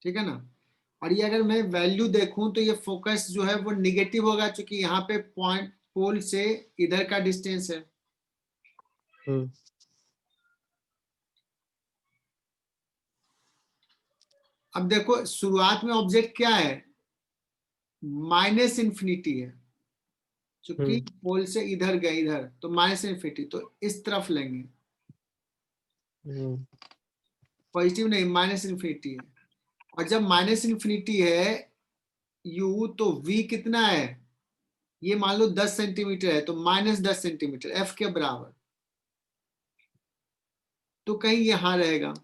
A: ठीक है ना? और ये अगर मैं वैल्यू देखूं तो ये फोकस जो है वो निगेटिव होगा, क्योंकि यहाँ पे पॉइंट पोल से इधर का डिस्टेंस है। अब देखो शुरुआत में ऑब्जेक्ट क्या है? माइनस इन्फिनिटी है, क्योंकि पोल से इधर गए, इधर तो माइनस इन्फिनिटी, तो इस तरफ लेंगे। पॉजिटिव नहीं, माइनस इन्फिनिटी है। और जब माइनस इन्फिनिटी है u, तो v कितना है? ये मान लो 10 सेंटीमीटर है, तो माइनस 10 सेंटीमीटर f के बराबर, तो कहीं यहां रहेगा।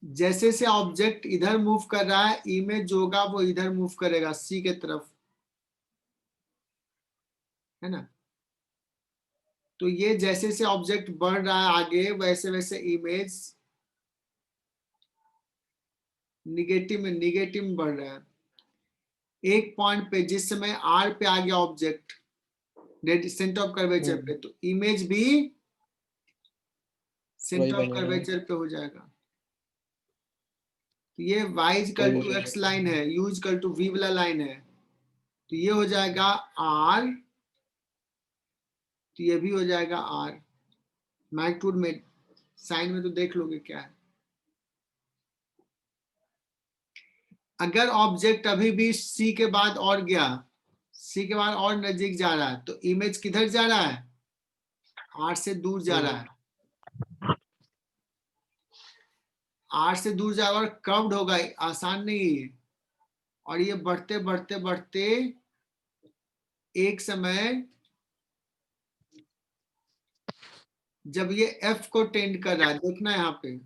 A: जैसे से ऑब्जेक्ट इधर मूव कर रहा है, इमेज जो होगा वो इधर मूव करेगा, c के तरफ, है ना? तो ये जैसे से ऑब्जेक्ट बढ़ रहा है आगे, वैसे वैसे इमेज निगेटिव में बढ़ रहा है। एक पॉइंट पे जिस समय r पे आ गया ऑब्जेक्ट सेंटर ऑफ कर्वेचर पे, तो इमेज भी सेंटर ऑफ कर्वेचर पे हो जाएगा। तो ये y equal to x line है, u इक्वल टू v वाला लाइन है, तो ये हो जाएगा r, तो ये भी हो जाएगा r। मैग्नीट्यूड में साइन में तो देख लोगे क्या है। अगर ऑब्जेक्ट अभी भी सी के बाद और गया, सी के बाद और नजदीक जा रहा है, तो इमेज किधर जा रहा है? आर से दूर जा रहा है। आर से दूर जाएगा और कर्व्ड होगा, आसान नहीं है ये। और ये बढ़ते बढ़ते बढ़ते एक समय जब ये एफ को टेंड कर रहा है, देखना यहाँ पे,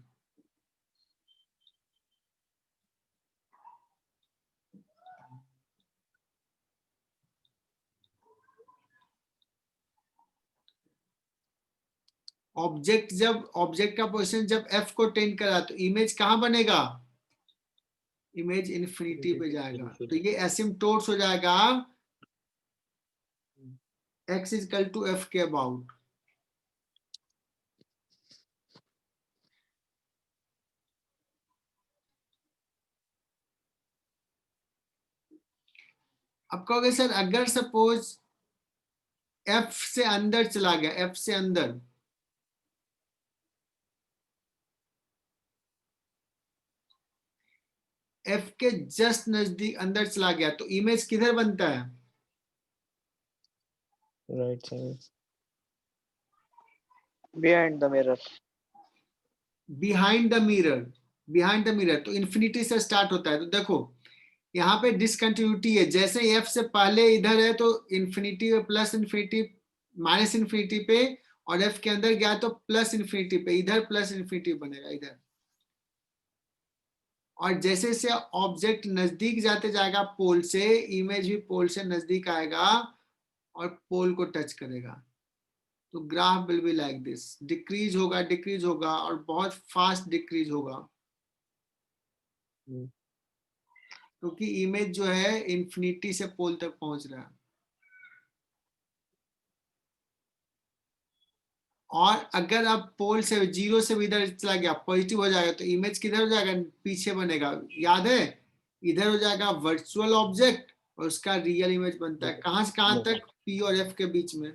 A: ऑब्जेक्ट का पोजीशन जब एफ को टेंड कर रहा, तो इमेज कहाँ बनेगा? इमेज इन्फिनिटी पे जाएगा। तो ये एसिम्पटोट्स हो जाएगा x इक्वल टू एफ के अबाउट। अब कहोगे सर अगर सपोज एफ से अंदर चला गया, एफ से अंदर, एफ के जस्ट नजदीक अंदर चला गया, तो इमेज किधर बनता है?
E: Right side,
K: behind the mirror.
A: Behind the mirror, behind the mirror. तो इन्फिनिटी से स्टार्ट होता है। तो देखो यहाँ पे डिसकंटिन्यूटी है, जैसे एफ से पहले इधर है तो infinity plus infinity minus infinity पे, और एफ के अंदर गया तो प्लस इन्फिनिटी पे, इधर प्लस इन्फिनिटी बनेगा इधर। और जैसे जैसे ऑब्जेक्ट नजदीक जाते जाएगा पोल से, इमेज भी पोल से नजदीक आएगा और पोल को टच करेगा। तो graph will be like this, decrease होगा और बहुत फास्ट डिक्रीज होगा, क्योंकि इमेज जो है इन्फिनिटी से पोल तक पहुंच रहा है। और अगर अब पोल से जीरो से भी इधर चला गया, पॉजिटिव हो जाएगा, तो इमेज किधर हो जाएगा? पीछे बनेगा। याद है, इधर हो जाएगा वर्चुअल ऑब्जेक्ट और उसका रियल इमेज बनता है। कहां से कहां तक? पी और एफ के बीच में।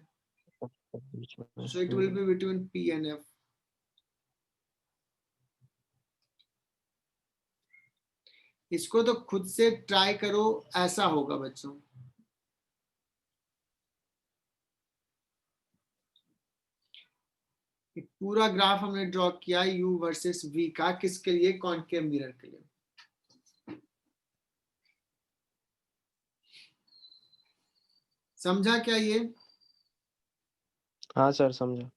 A: So it will be between P and F. इसको तो खुद से ट्राई करो, ऐसा होगा बच्चों। एक पूरा ग्राफ हमने ड्रॉ किया U वर्सेस V का, किसके लिए? कॉनकेव मिरर के लिए। समझा क्या ये?
E: हाँ सर समझा।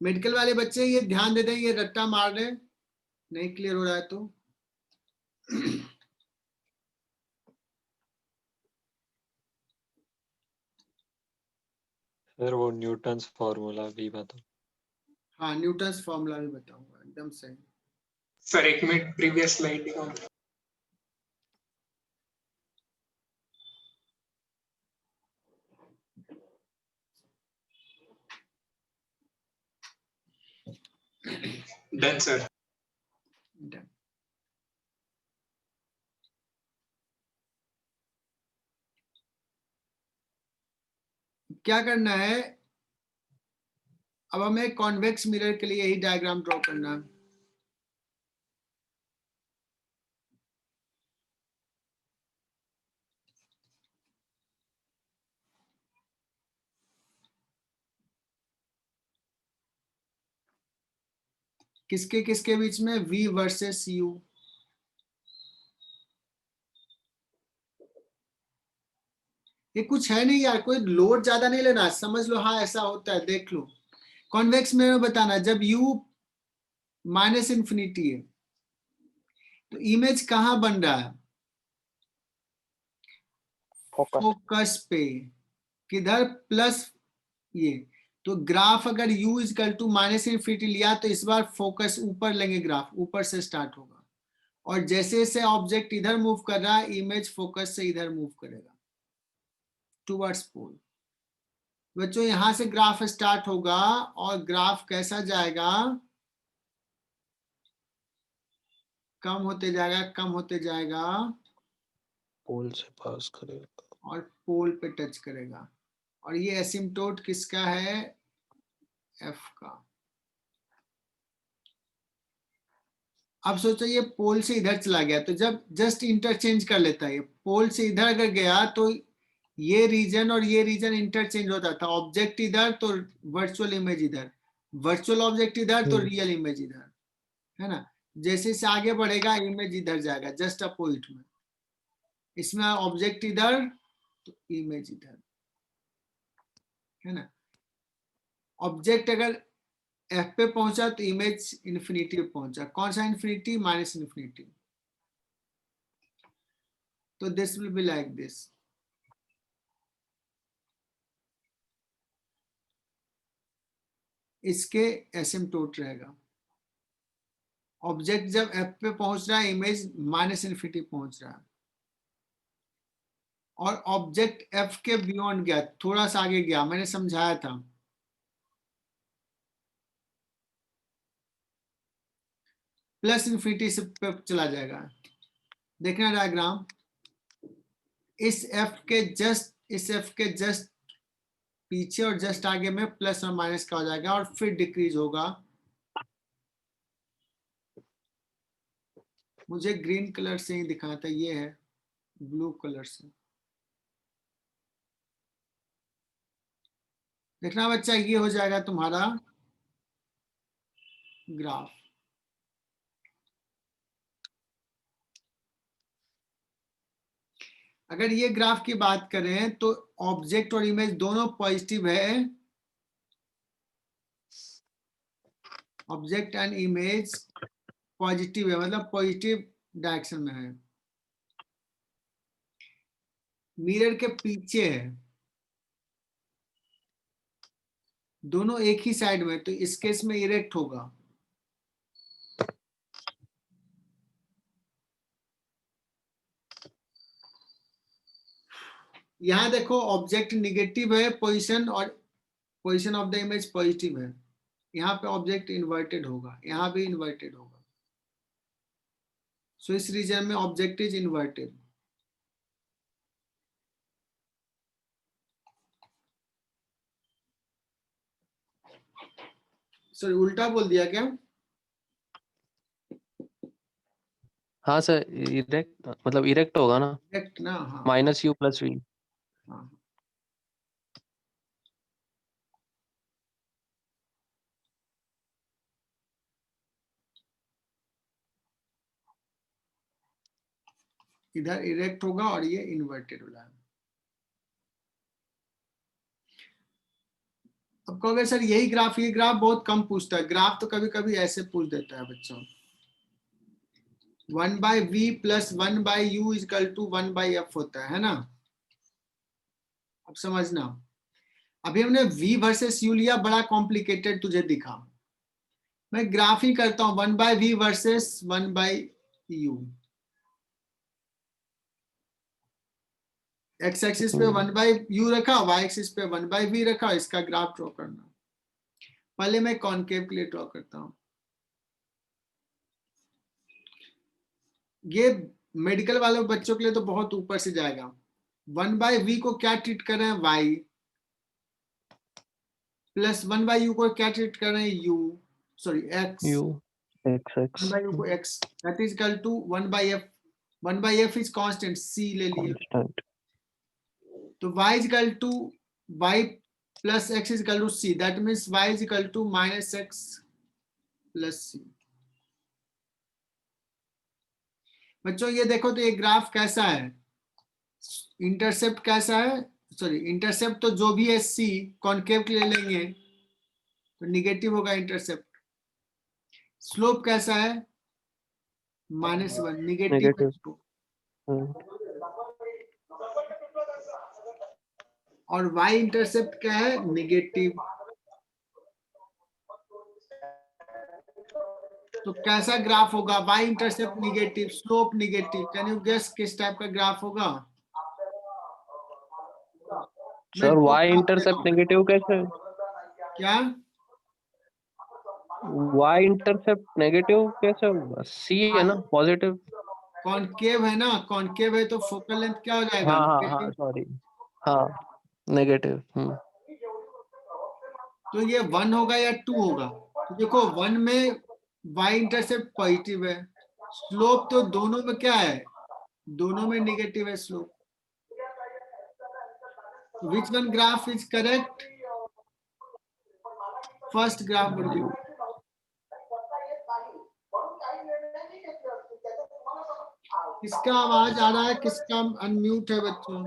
A: मेडिकल वाले बच्चे ये ध्यान दे दें, ये रट्टा मार रहे, नहीं क्लियर हो रहा है तो।
H: सर वो न्यूटन्स फॉर्मूला भी बताओ।
A: हाँ, न्यूटन्स फॉर्मूला भी बताऊंगा, एकदम सही।
D: सर एक मिनट, प्रीवियस स्लाइड दिखाओ। Done sir.
A: Done. क्या करना है अब हमें? कॉन्वेक्स मिरर के लिए यही डायग्राम ड्रॉ करना है। किसके किसके बीच में? V versus U। ये कुछ है नहीं यार, कोई लोड ज्यादा नहीं लेना, समझ लो हाँ ऐसा होता है, देख लो। कॉन्वेक्स मिरर बताना, जब U माइनस इन्फिनिटी है तो इमेज कहाँ बन रहा है? फोकस पे। किधर? प्लस ये। तो ग्राफ अगर U equal to minus infinity लिया तो इस बार फोकस ऊपर लेंगे, ग्राफ ऊपर से स्टार्ट होगा। और जैसे जैसे ऑब्जेक्ट इधर मूव कर रहा है, इमेज फोकस से इधर मूव करेगा टुवर्ड्स पोल। बच्चों यहां से ग्राफ स्टार्ट होगा और ग्राफ कैसा जाएगा? कम होते जाएगा, कम होते जाएगा
E: पोल से पास करेगा
A: और पोल पे टच करेगा। और ये एसिम्पटोट किसका है? एफ का। अब सोचो ये पोल से इधर चला गया, तो जब जस्ट इंटरचेंज कर लेता है, पोल से इधर अगर गया तो ये रीजन और ये रीजन इंटरचेंज होता था, ऑब्जेक्ट इधर तो वर्चुअल इमेज इधर, वर्चुअल ऑब्जेक्ट इधर तो रियल इमेज इधर, है ना। जैसे से आगे बढ़ेगा इमेज इधर जाएगा, जस्ट अपोजिट में। इसमें ऑब्जेक्ट इधर तो इमेज इधर, है ना। ऑब्जेक्ट अगर एफ पे पहुंचा तो इमेज इन्फिनिटी पे पहुंचा। कौन सा इन्फिनिटी? Minus infinity. तो this will be like this. इसके एसिम्पटोट रहेगा। ऑब्जेक्ट जब एफ पे पहुंच रहा है, इमेज माइनस इन्फिनिटी पहुंच रहा है, और ऑब्जेक्ट एफ के बियॉन्ड गया, थोड़ा सा आगे गया, मैंने समझाया था। प्लस इन्फिनिटी से पे चला जाएगा। देखना डायग्राम, इस एफ के जस्ट पीछे और जस्ट आगे में प्लस और माइनस का हो जाएगा, और फिर डिक्रीज होगा। मुझे ग्रीन कलर से ही दिखाना था, ये है ब्लू कलर से। देखना बच्चा, ये हो जाएगा तुम्हारा ग्राफ। अगर ये ग्राफ की बात करें तो ऑब्जेक्ट और इमेज दोनों पॉजिटिव है। ऑब्जेक्ट एंड इमेज पॉजिटिव है, मतलब पॉजिटिव डायरेक्शन में है। मिरर के पीछे है, दोनों एक ही साइड में, तो इस केस में इरेक्ट होगा। यहां देखो ऑब्जेक्ट निगेटिव है पोजीशन, और position of the image positive है। यहाँ पे ऑब्जेक्ट इन्वर्टेड होगा, यहाँ भी इन्वर्टेड होगा। सो इस रीजन में ऑब्जेक्ट इज इन्वर्टेड। सॉरी, उल्टा बोल दिया क्या?
E: हाँ सर, इरेक्ट मतलब इरेक्ट होगा ना,
A: इरेक्ट ना, हाँ
E: माइनस यू प्लस वी।
A: हाँ। इधर इरेक्ट होगा और ये इन्वर्टेड हो जाएगा। अब कहोगे सर यही ग्राफ, ये ग्राफ बहुत कम पूछता है। ग्राफ तो कभी कभी ऐसे पूछ देता है बच्चों, 1/v plus 1/u equal to 1/f होता है ना। अब समझना, अभी हमने v वर्सेस u लिया, बड़ा कॉम्प्लिकेटेड तुझे दिखा। मैं ग्राफ ही करता हूं, 1/v versus 1/u। X axis पे 1/u रखा, वाई एक्सिस पे 1/v रखा, इसका ग्राफ ड्रॉ करना। पहले मैं कॉनकेव के लिए ड्रॉ करता हूं। ये मेडिकल वाले बच्चों के लिए तो बहुत ऊपर से जाएगा। 1/v को क्या ट्रीट कर रहे हैं? y, प्लस 1/u को क्या ट्रीट कर रहे हैं? u, sorry x,
E: u x x
A: 1/u को x, that is equal to 1/f। 1/f is constant, c ले लिए,
E: कांस्टेंट।
A: तो y is equal to y plus x is equal to c, that means y is equal to minus x plus c। बच्चों ये देखो तो ये graph कैसा है, इंटरसेप्ट कैसा है, सॉरी इंटरसेप्ट तो जो भी है c, कॉनकेव के लिए लेंगे तो निगेटिव होगा इंटरसेप्ट। स्लोप कैसा है? -1, निगेटिव। और y इंटरसेप्ट क्या है? निगेटिव। तो कैसा ग्राफ होगा? y intercept negative, slope negative. Can you guess किस टाइप का ग्राफ होगा?
E: सर वाई इंटरसेप्ट नेगेटिव कैसे?
A: क्या?
E: वाई इंटरसेप्ट नेगेटिव कैसे होगा? सी है ना, पॉजिटिव।
A: कॉनकेव है ना, कॉनकेव है तो फोकल लेंथ क्या हो जाएगा?
E: हाँ हाँ हाँ, सॉरी, हाँ नेगेटिव।
A: तो ये 1 होगा या 2 होगा? तो देखो 1 में y इंटरसेप्ट पॉजिटिव है, स्लोप तो दोनों में क्या है, दोनों में नेगेटिव है slope. Which one graph is correct? First graph would be. किसका आवाज आ रहा है, किसका अनम्यूट है बच्चों?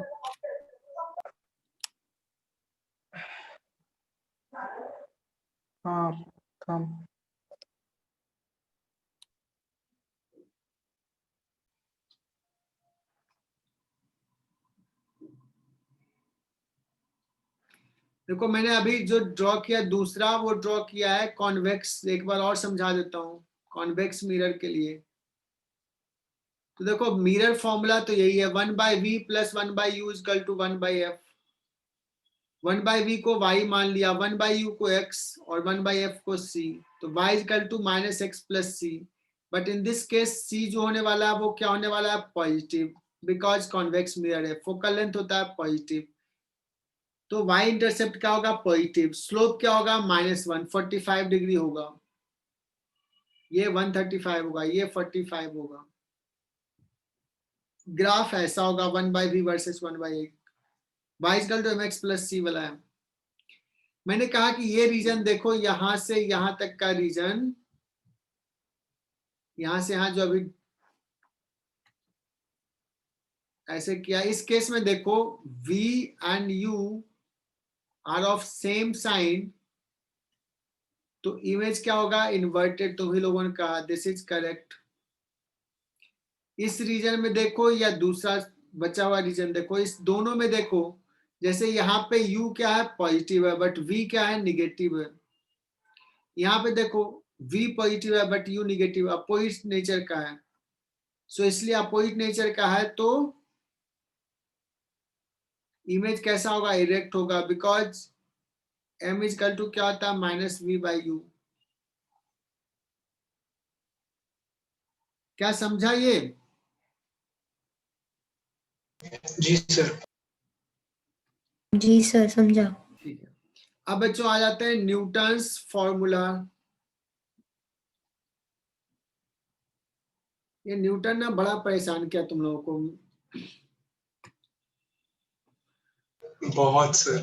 B: हाँ कम।
A: देखो मैंने अभी जो ड्रॉ किया दूसरा, वो ड्रॉ किया है कॉन्वेक्स. एक बार और समझा देता हूँ कॉन्वेक्स मिरर के लिए. तो देखो मिरर फॉर्मूला तो यही है, 1/v plus 1/u equal to 1/f. 1/v को y मान लिया, 1/u को x और 1/f को c. तो y equal to -x plus c. But in this case c जो होने वाला है वो क्या होने वाला है, पॉजिटिव, बिकॉज कॉन्वेक्स मिरर है. फोकल लेंथ होता है पॉजिटिव, तो y इंटरसेप्ट क्या होगा, पॉजिटिव. स्लोप क्या होगा, -1, 45 डिग्री होगा. ये 135 होगा, ये 45 होगा. ग्राफ ऐसा होगा 1/v versus 1/a. y equal to mx plus c वाला है. मैंने कहा कि ये रीजन देखो, यहां से यहां तक का रीजन, यहां से यहां जो अभी ऐसे किया, इस केस में देखो v and u are of same sign, तो इमेज क्या होगा, इन्वर्टेड. तो भी लोगों ने कहा दिस इज करेक्ट. इस रीजन में देखो या दूसरा बचा हुआ रीजन देखो, इस दोनों में देखो, जैसे यहाँ पे u क्या है, पॉजिटिव है, बट v क्या है, निगेटिव है. यहाँ पे देखो v पॉजिटिव है but u negative, opposite nature का है. सो इसलिए अपोजिट नेचर का है तो इमेज कैसा होगा, इरेक्ट होगा, बिकॉज m इक्वल टू क्या होता है, -v/u. क्या समझा ये?
D: जी सर.
C: जी सर समझा.
A: ठीक है. अब बच्चों आ जाते हैं न्यूटन्स फॉर्मूला. ये न्यूटन ने बड़ा परेशान किया तुम लोगों को,
D: बहुत सर.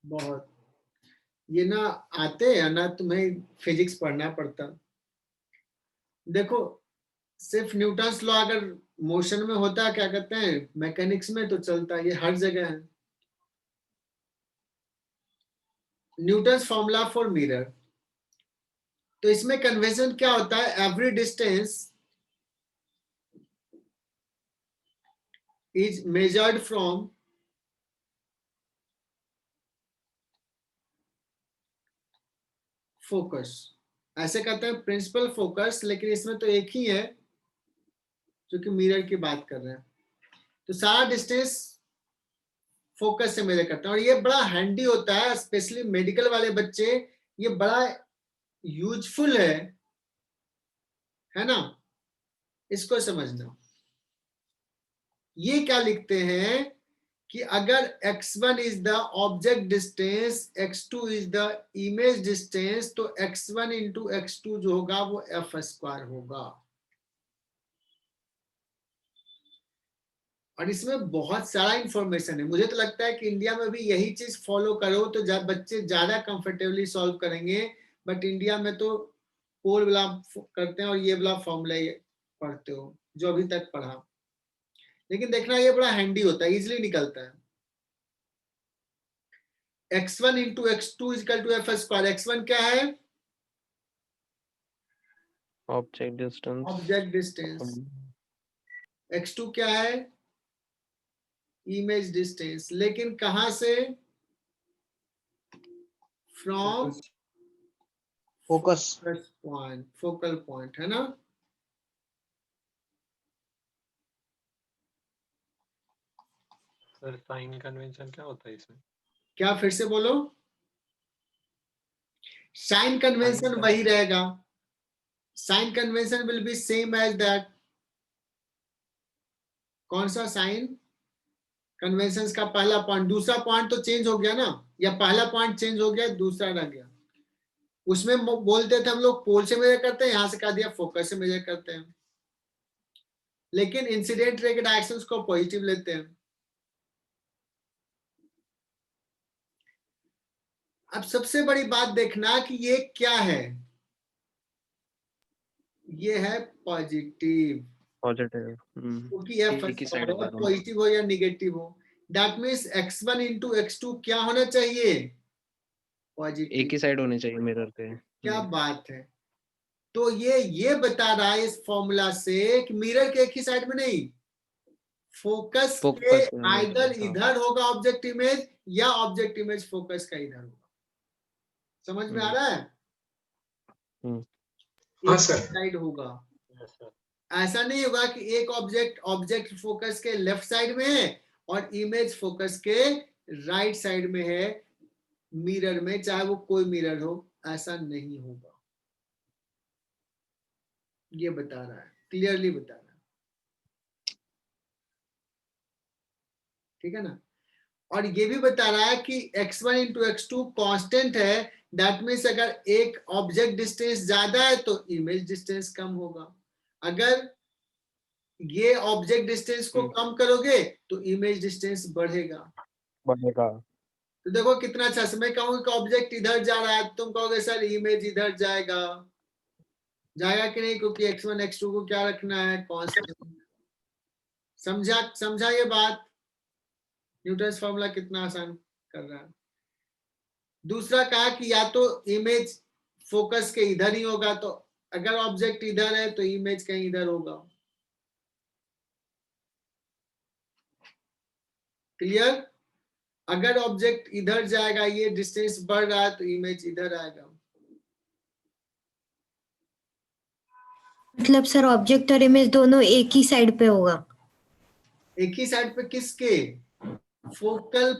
A: बहुत. ये ना आते हैं ना, तुम्हें फिजिक्स पढ़ना पड़ता. देखो सिर्फ न्यूटन्स लॉ अगर मोशन में होता, क्या कहते हैं, मैकेनिक्स में, तो चलता. ये हर जगह है. Newton's formula for mirror. तो इसमें कन्वेंशन क्या होता है, every distance is measured from focus. ऐसे कहते हैं प्रिंसिपल फोकस, लेकिन इसमें तो एक ही है जो कि मिरर की बात कर रहे हैं. तो सारा डिस्टेंस फोकस से मेजर करते हैं, और ये बड़ा हैंडी होता है, स्पेशली मेडिकल वाले बच्चे, ये बड़ा यूजफुल है ना. इसको समझना. ये क्या लिखते हैं कि अगर x1 is the object distance, x2 is the image distance, तो x1 इंटू x2 जो होगा वो f² होगा. और इसमें बहुत सारा इंफॉर्मेशन है. मुझे तो लगता है कि इंडिया में भी यही चीज फॉलो करो तो बच्चे ज्यादा कंफर्टेबली सॉल्व करेंगे. बट इंडिया में तो पोल वाला करते हैं और ये वाला फॉर्मूला पढ़ते हो जो अभी तक पढ़ा. लेकिन देखना ये बड़ा हैंडी होता है, इजिली निकलता है. x1 into x2 equal to f². x1 क्या है,
E: object distance.
A: Object distance. x2 क्या है, इमेज डिस्टेंस. लेकिन कहां से, from
B: focus.
A: Point, focal point, है ना.
H: सर साइन कन्वेंशन क्या होता है इसमें?
A: क्या, फिर से बोलो. साइन कन्वेंशन वही रहेगा. Sign convention will be same as that. कौन सा साइन कन्वेंशन का पहला पॉइंट, दूसरा पॉइंट तो चेंज हो गया ना, या पहला पॉइंट चेंज हो गया, दूसरा रह गया. उसमें बोलते थे हम लोग पोल से मेजर करते हैं, यहां से कह दिया फोकस से मेजर करते हैं, लेकिन इंसिडेंट रे के डायरेक्शन को पॉजिटिव लेते हैं। अब सबसे बड़ी बात देखना कि ये क्या है, ये है पॉजिटिव,
E: पॉजिटिव।
A: क्योंकि एफ
E: एक ही साइड होगा दोनों।
A: पॉजिटिव हो या निगेटिव हो, that means x1 into x2 क्या होना चाहिए,
E: एक
A: पॉजिटिव।
E: ही साइड होने चाहिए मिरर के।
A: क्या बात है। तो ये बता रहा है इस फॉर्मूला से कि मिरर के एक ही साइड में नहीं, फोकस के
E: फोकस में
A: आइदर
E: हाँ।
A: इधर होगा ऑब्जेक्ट इमेज या ऑब्जेक्ट इमेज फोकस का इधर होगा। समझ में आ रहा है?
D: हाँ
A: एक
D: सर।
A: साइड होगा,
H: Yes, sir.
A: ऐसा नहीं होगा कि एक ऑब्जेक्ट फोकस के लेफ्ट साइड में है और इमेज फोकस के राइट साइड में है मिरर में, चाहे वो कोई मिरर हो, ऐसा नहीं होगा। ये बता रहा है, क्लियरली बता रहा है, ठीक है ना। और ये भी बता रहा है कि x1 इंटू x2 कॉन्स्टेंट है, दैट मीन्स अगर एक ऑब्जेक्ट डिस्टेंस ज्यादा है तो इमेज डिस्टेंस कम होगा, अगर ये ऑब्जेक्ट डिस्टेंस को कम करोगे तो इमेज डिस्टेंस बढ़ेगा।
E: बढ़ेगा।
A: तो देखो कितना अच्छा, मैं कहूंगा कि ऑब्जेक्ट इधर जा रहा है, तुम कहोगे सर इमेज इधर जाएगा, जाएगा कि नहीं, क्योंकि x1 x2 को क्या रखना है, कांस्टेंट। समझा ये बात, न्यूटन्स फॉर्मूला कितना आसान कर रहा है। दूसरा कहा कि या तो इमेज फोकस के इधर ही होगा, तो अगर ऑब्जेक्ट इधर है तो इमेज कहीं इधर होगा। क्लियर? अगर ऑब्जेक्ट इधर जाएगा, ये डिस्टेंस बढ़ रहा है, तो इमेज इधर आएगा।
C: मतलब सर ऑब्जेक्ट और इमेज दोनों एक ही साइड पे होगा?
A: एक ही साइड पे किसके, फोकल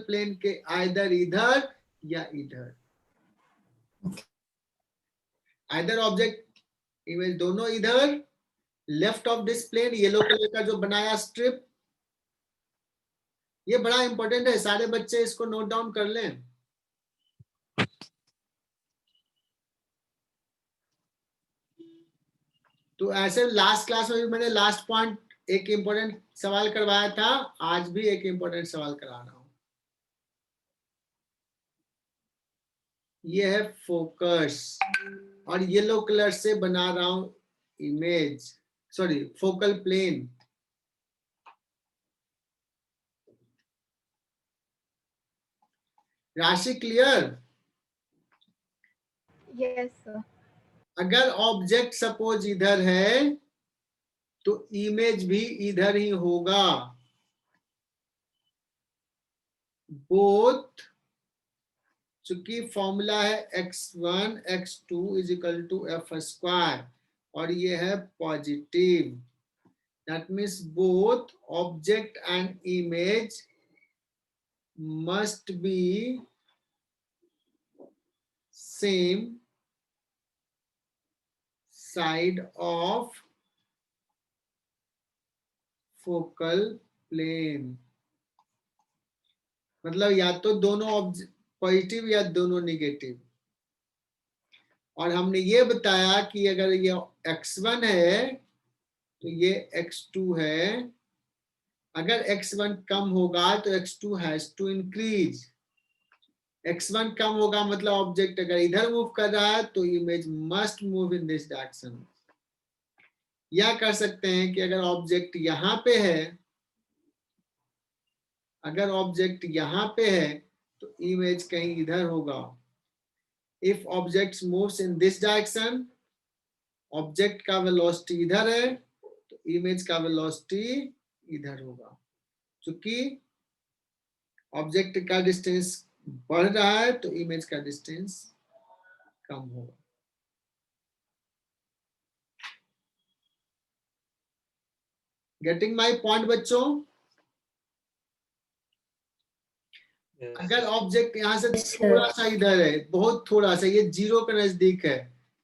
A: प्लेन के आइदर इधर या इधर, आइदर ऑब्जेक्ट इमेज दोनों इधर, left of this plane, yellow colour का जो बनाया स्ट्रिप, ये बड़ा इंपॉर्टेंट है, सारे बच्चे इसको नोट डाउन कर लें। तो ऐसे लास्ट क्लास में भी मैंने लास्ट पॉइंट एक इंपॉर्टेंट सवाल करवाया था, आज भी एक इंपॉर्टेंट सवाल करा रहा हूं। ये है फोकस, और येलो कलर से बना रहा हूं इमेज, सॉरी फोकल प्लेन। राशि क्लियर?
J: Yes, sir.
A: अगर ऑब्जेक्ट सपोज इधर है तो इमेज भी इधर ही होगा, बोथ, चूंकि फॉर्मूला है x1 x2 is equal to f square, और ये है positive, that means both object and image must be same side of focal plane. मतलब या तो दोनों पॉजिटिव या दोनों निगेटिव। और हमने ये बताया कि अगर ये x1 है तो ये x2 है, अगर x1 कम होगा तो x2 has to increase. x1 कम होगा मतलब ऑब्जेक्ट अगर इधर मूव कर रहा है तो image must move in this direction. या कर सकते हैं कि अगर ऑब्जेक्ट यहां पे है, अगर ऑब्जेक्ट यहां पे है तो इमेज कहीं इधर होगा। If object moves in this direction, object का वेलोसिटी इधर है तो इमेज का वेलोसिटी इधर होगा। क्योंकि ऑब्जेक्ट का डिस्टेंस बढ़ रहा है तो इमेज का डिस्टेंस कम होगा। गेटिंग माय पॉइंट बच्चों?
H: Yes,
A: अगर
H: sir.
A: ऑब्जेक्ट यहां से
C: Yes, sir.
A: थोड़ा सा इधर है, बहुत थोड़ा सा, ये जीरो के नजदीक है,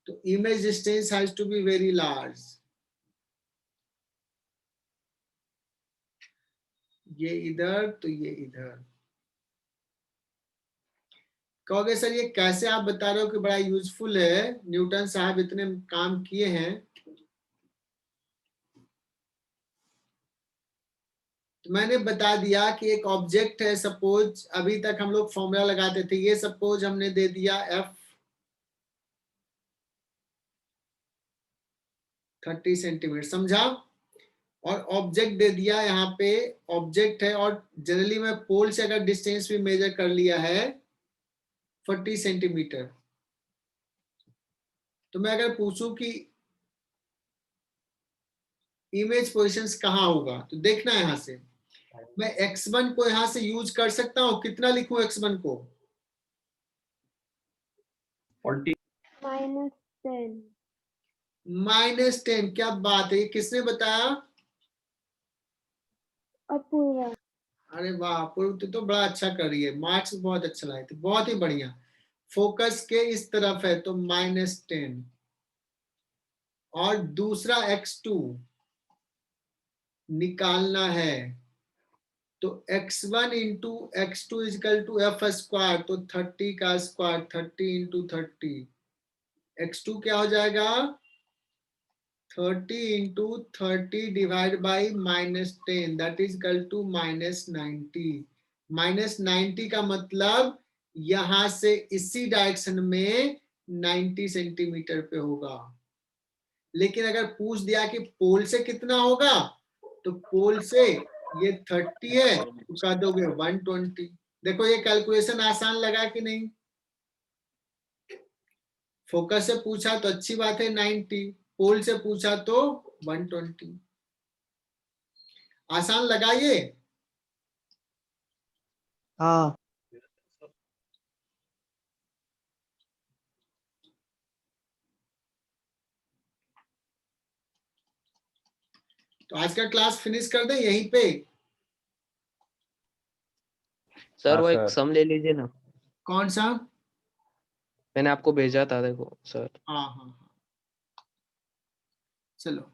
A: तो image distance has to be very large. ये इधर तो ये इधर। कहोगे सर ये कैसे आप बता रहे हो कि बड़ा यूजफुल है, न्यूटन साहब इतने काम किए हैं। तो मैंने बता दिया कि एक ऑब्जेक्ट है, सपोज अभी तक हम लोग फॉर्मूला लगाते थे, ये सपोज हमने दे दिया F 30 सेंटीमीटर, समझा, और ऑब्जेक्ट दे दिया, यहाँ पे ऑब्जेक्ट है, और जनरली मैं पोल से अगर डिस्टेंस भी मेजर कर लिया है 40 सेंटीमीटर, तो मैं अगर पूछूं कि इमेज पोजीशंस कहाँ होगा, तो देखना यहां से मैं x1 को यहां से यूज कर सकता हूं। कितना लिखूं x1 को?
J: -10.
A: -10। क्या बात है, ये किसने बताया?
J: अपूर्वा.
A: अरे वाह, अपूर्व तो बड़ा अच्छा कर रही है, मार्क्स बहुत अच्छा लाए थे, बहुत ही बढ़िया। फोकस के इस तरफ है तो -10, और दूसरा x2 निकालना है, तो x1 into x2 is equal to f square, तो 30 का स्क्वायर, 30 इंटू 30, x2 क्या हो जाएगा? 30 into 30 divide by -10, that is equal to -90। -90 का मतलब यहां से इसी डायरेक्शन में 90 सेंटीमीटर पे होगा। लेकिन अगर पूछ दिया कि पोल से कितना होगा, तो पोल से ये 30 है तो कह दोगे 120। देखो ये कैलकुलेशन आसान लगा कि नहीं? फोकस से पूछा तो अच्छी बात है 90, पोल से पूछा तो 120। आसान लगा ये?
B: हाँ
A: तो आज का क्लास फिनिश कर दे यहीं पे।
E: सर वो एक
H: सर।
E: सम ले लीजिए ना,
A: कौन सा?
E: मैंने आपको भेजा था, देखो सर।
A: हाँ हाँ हाँ, चलो।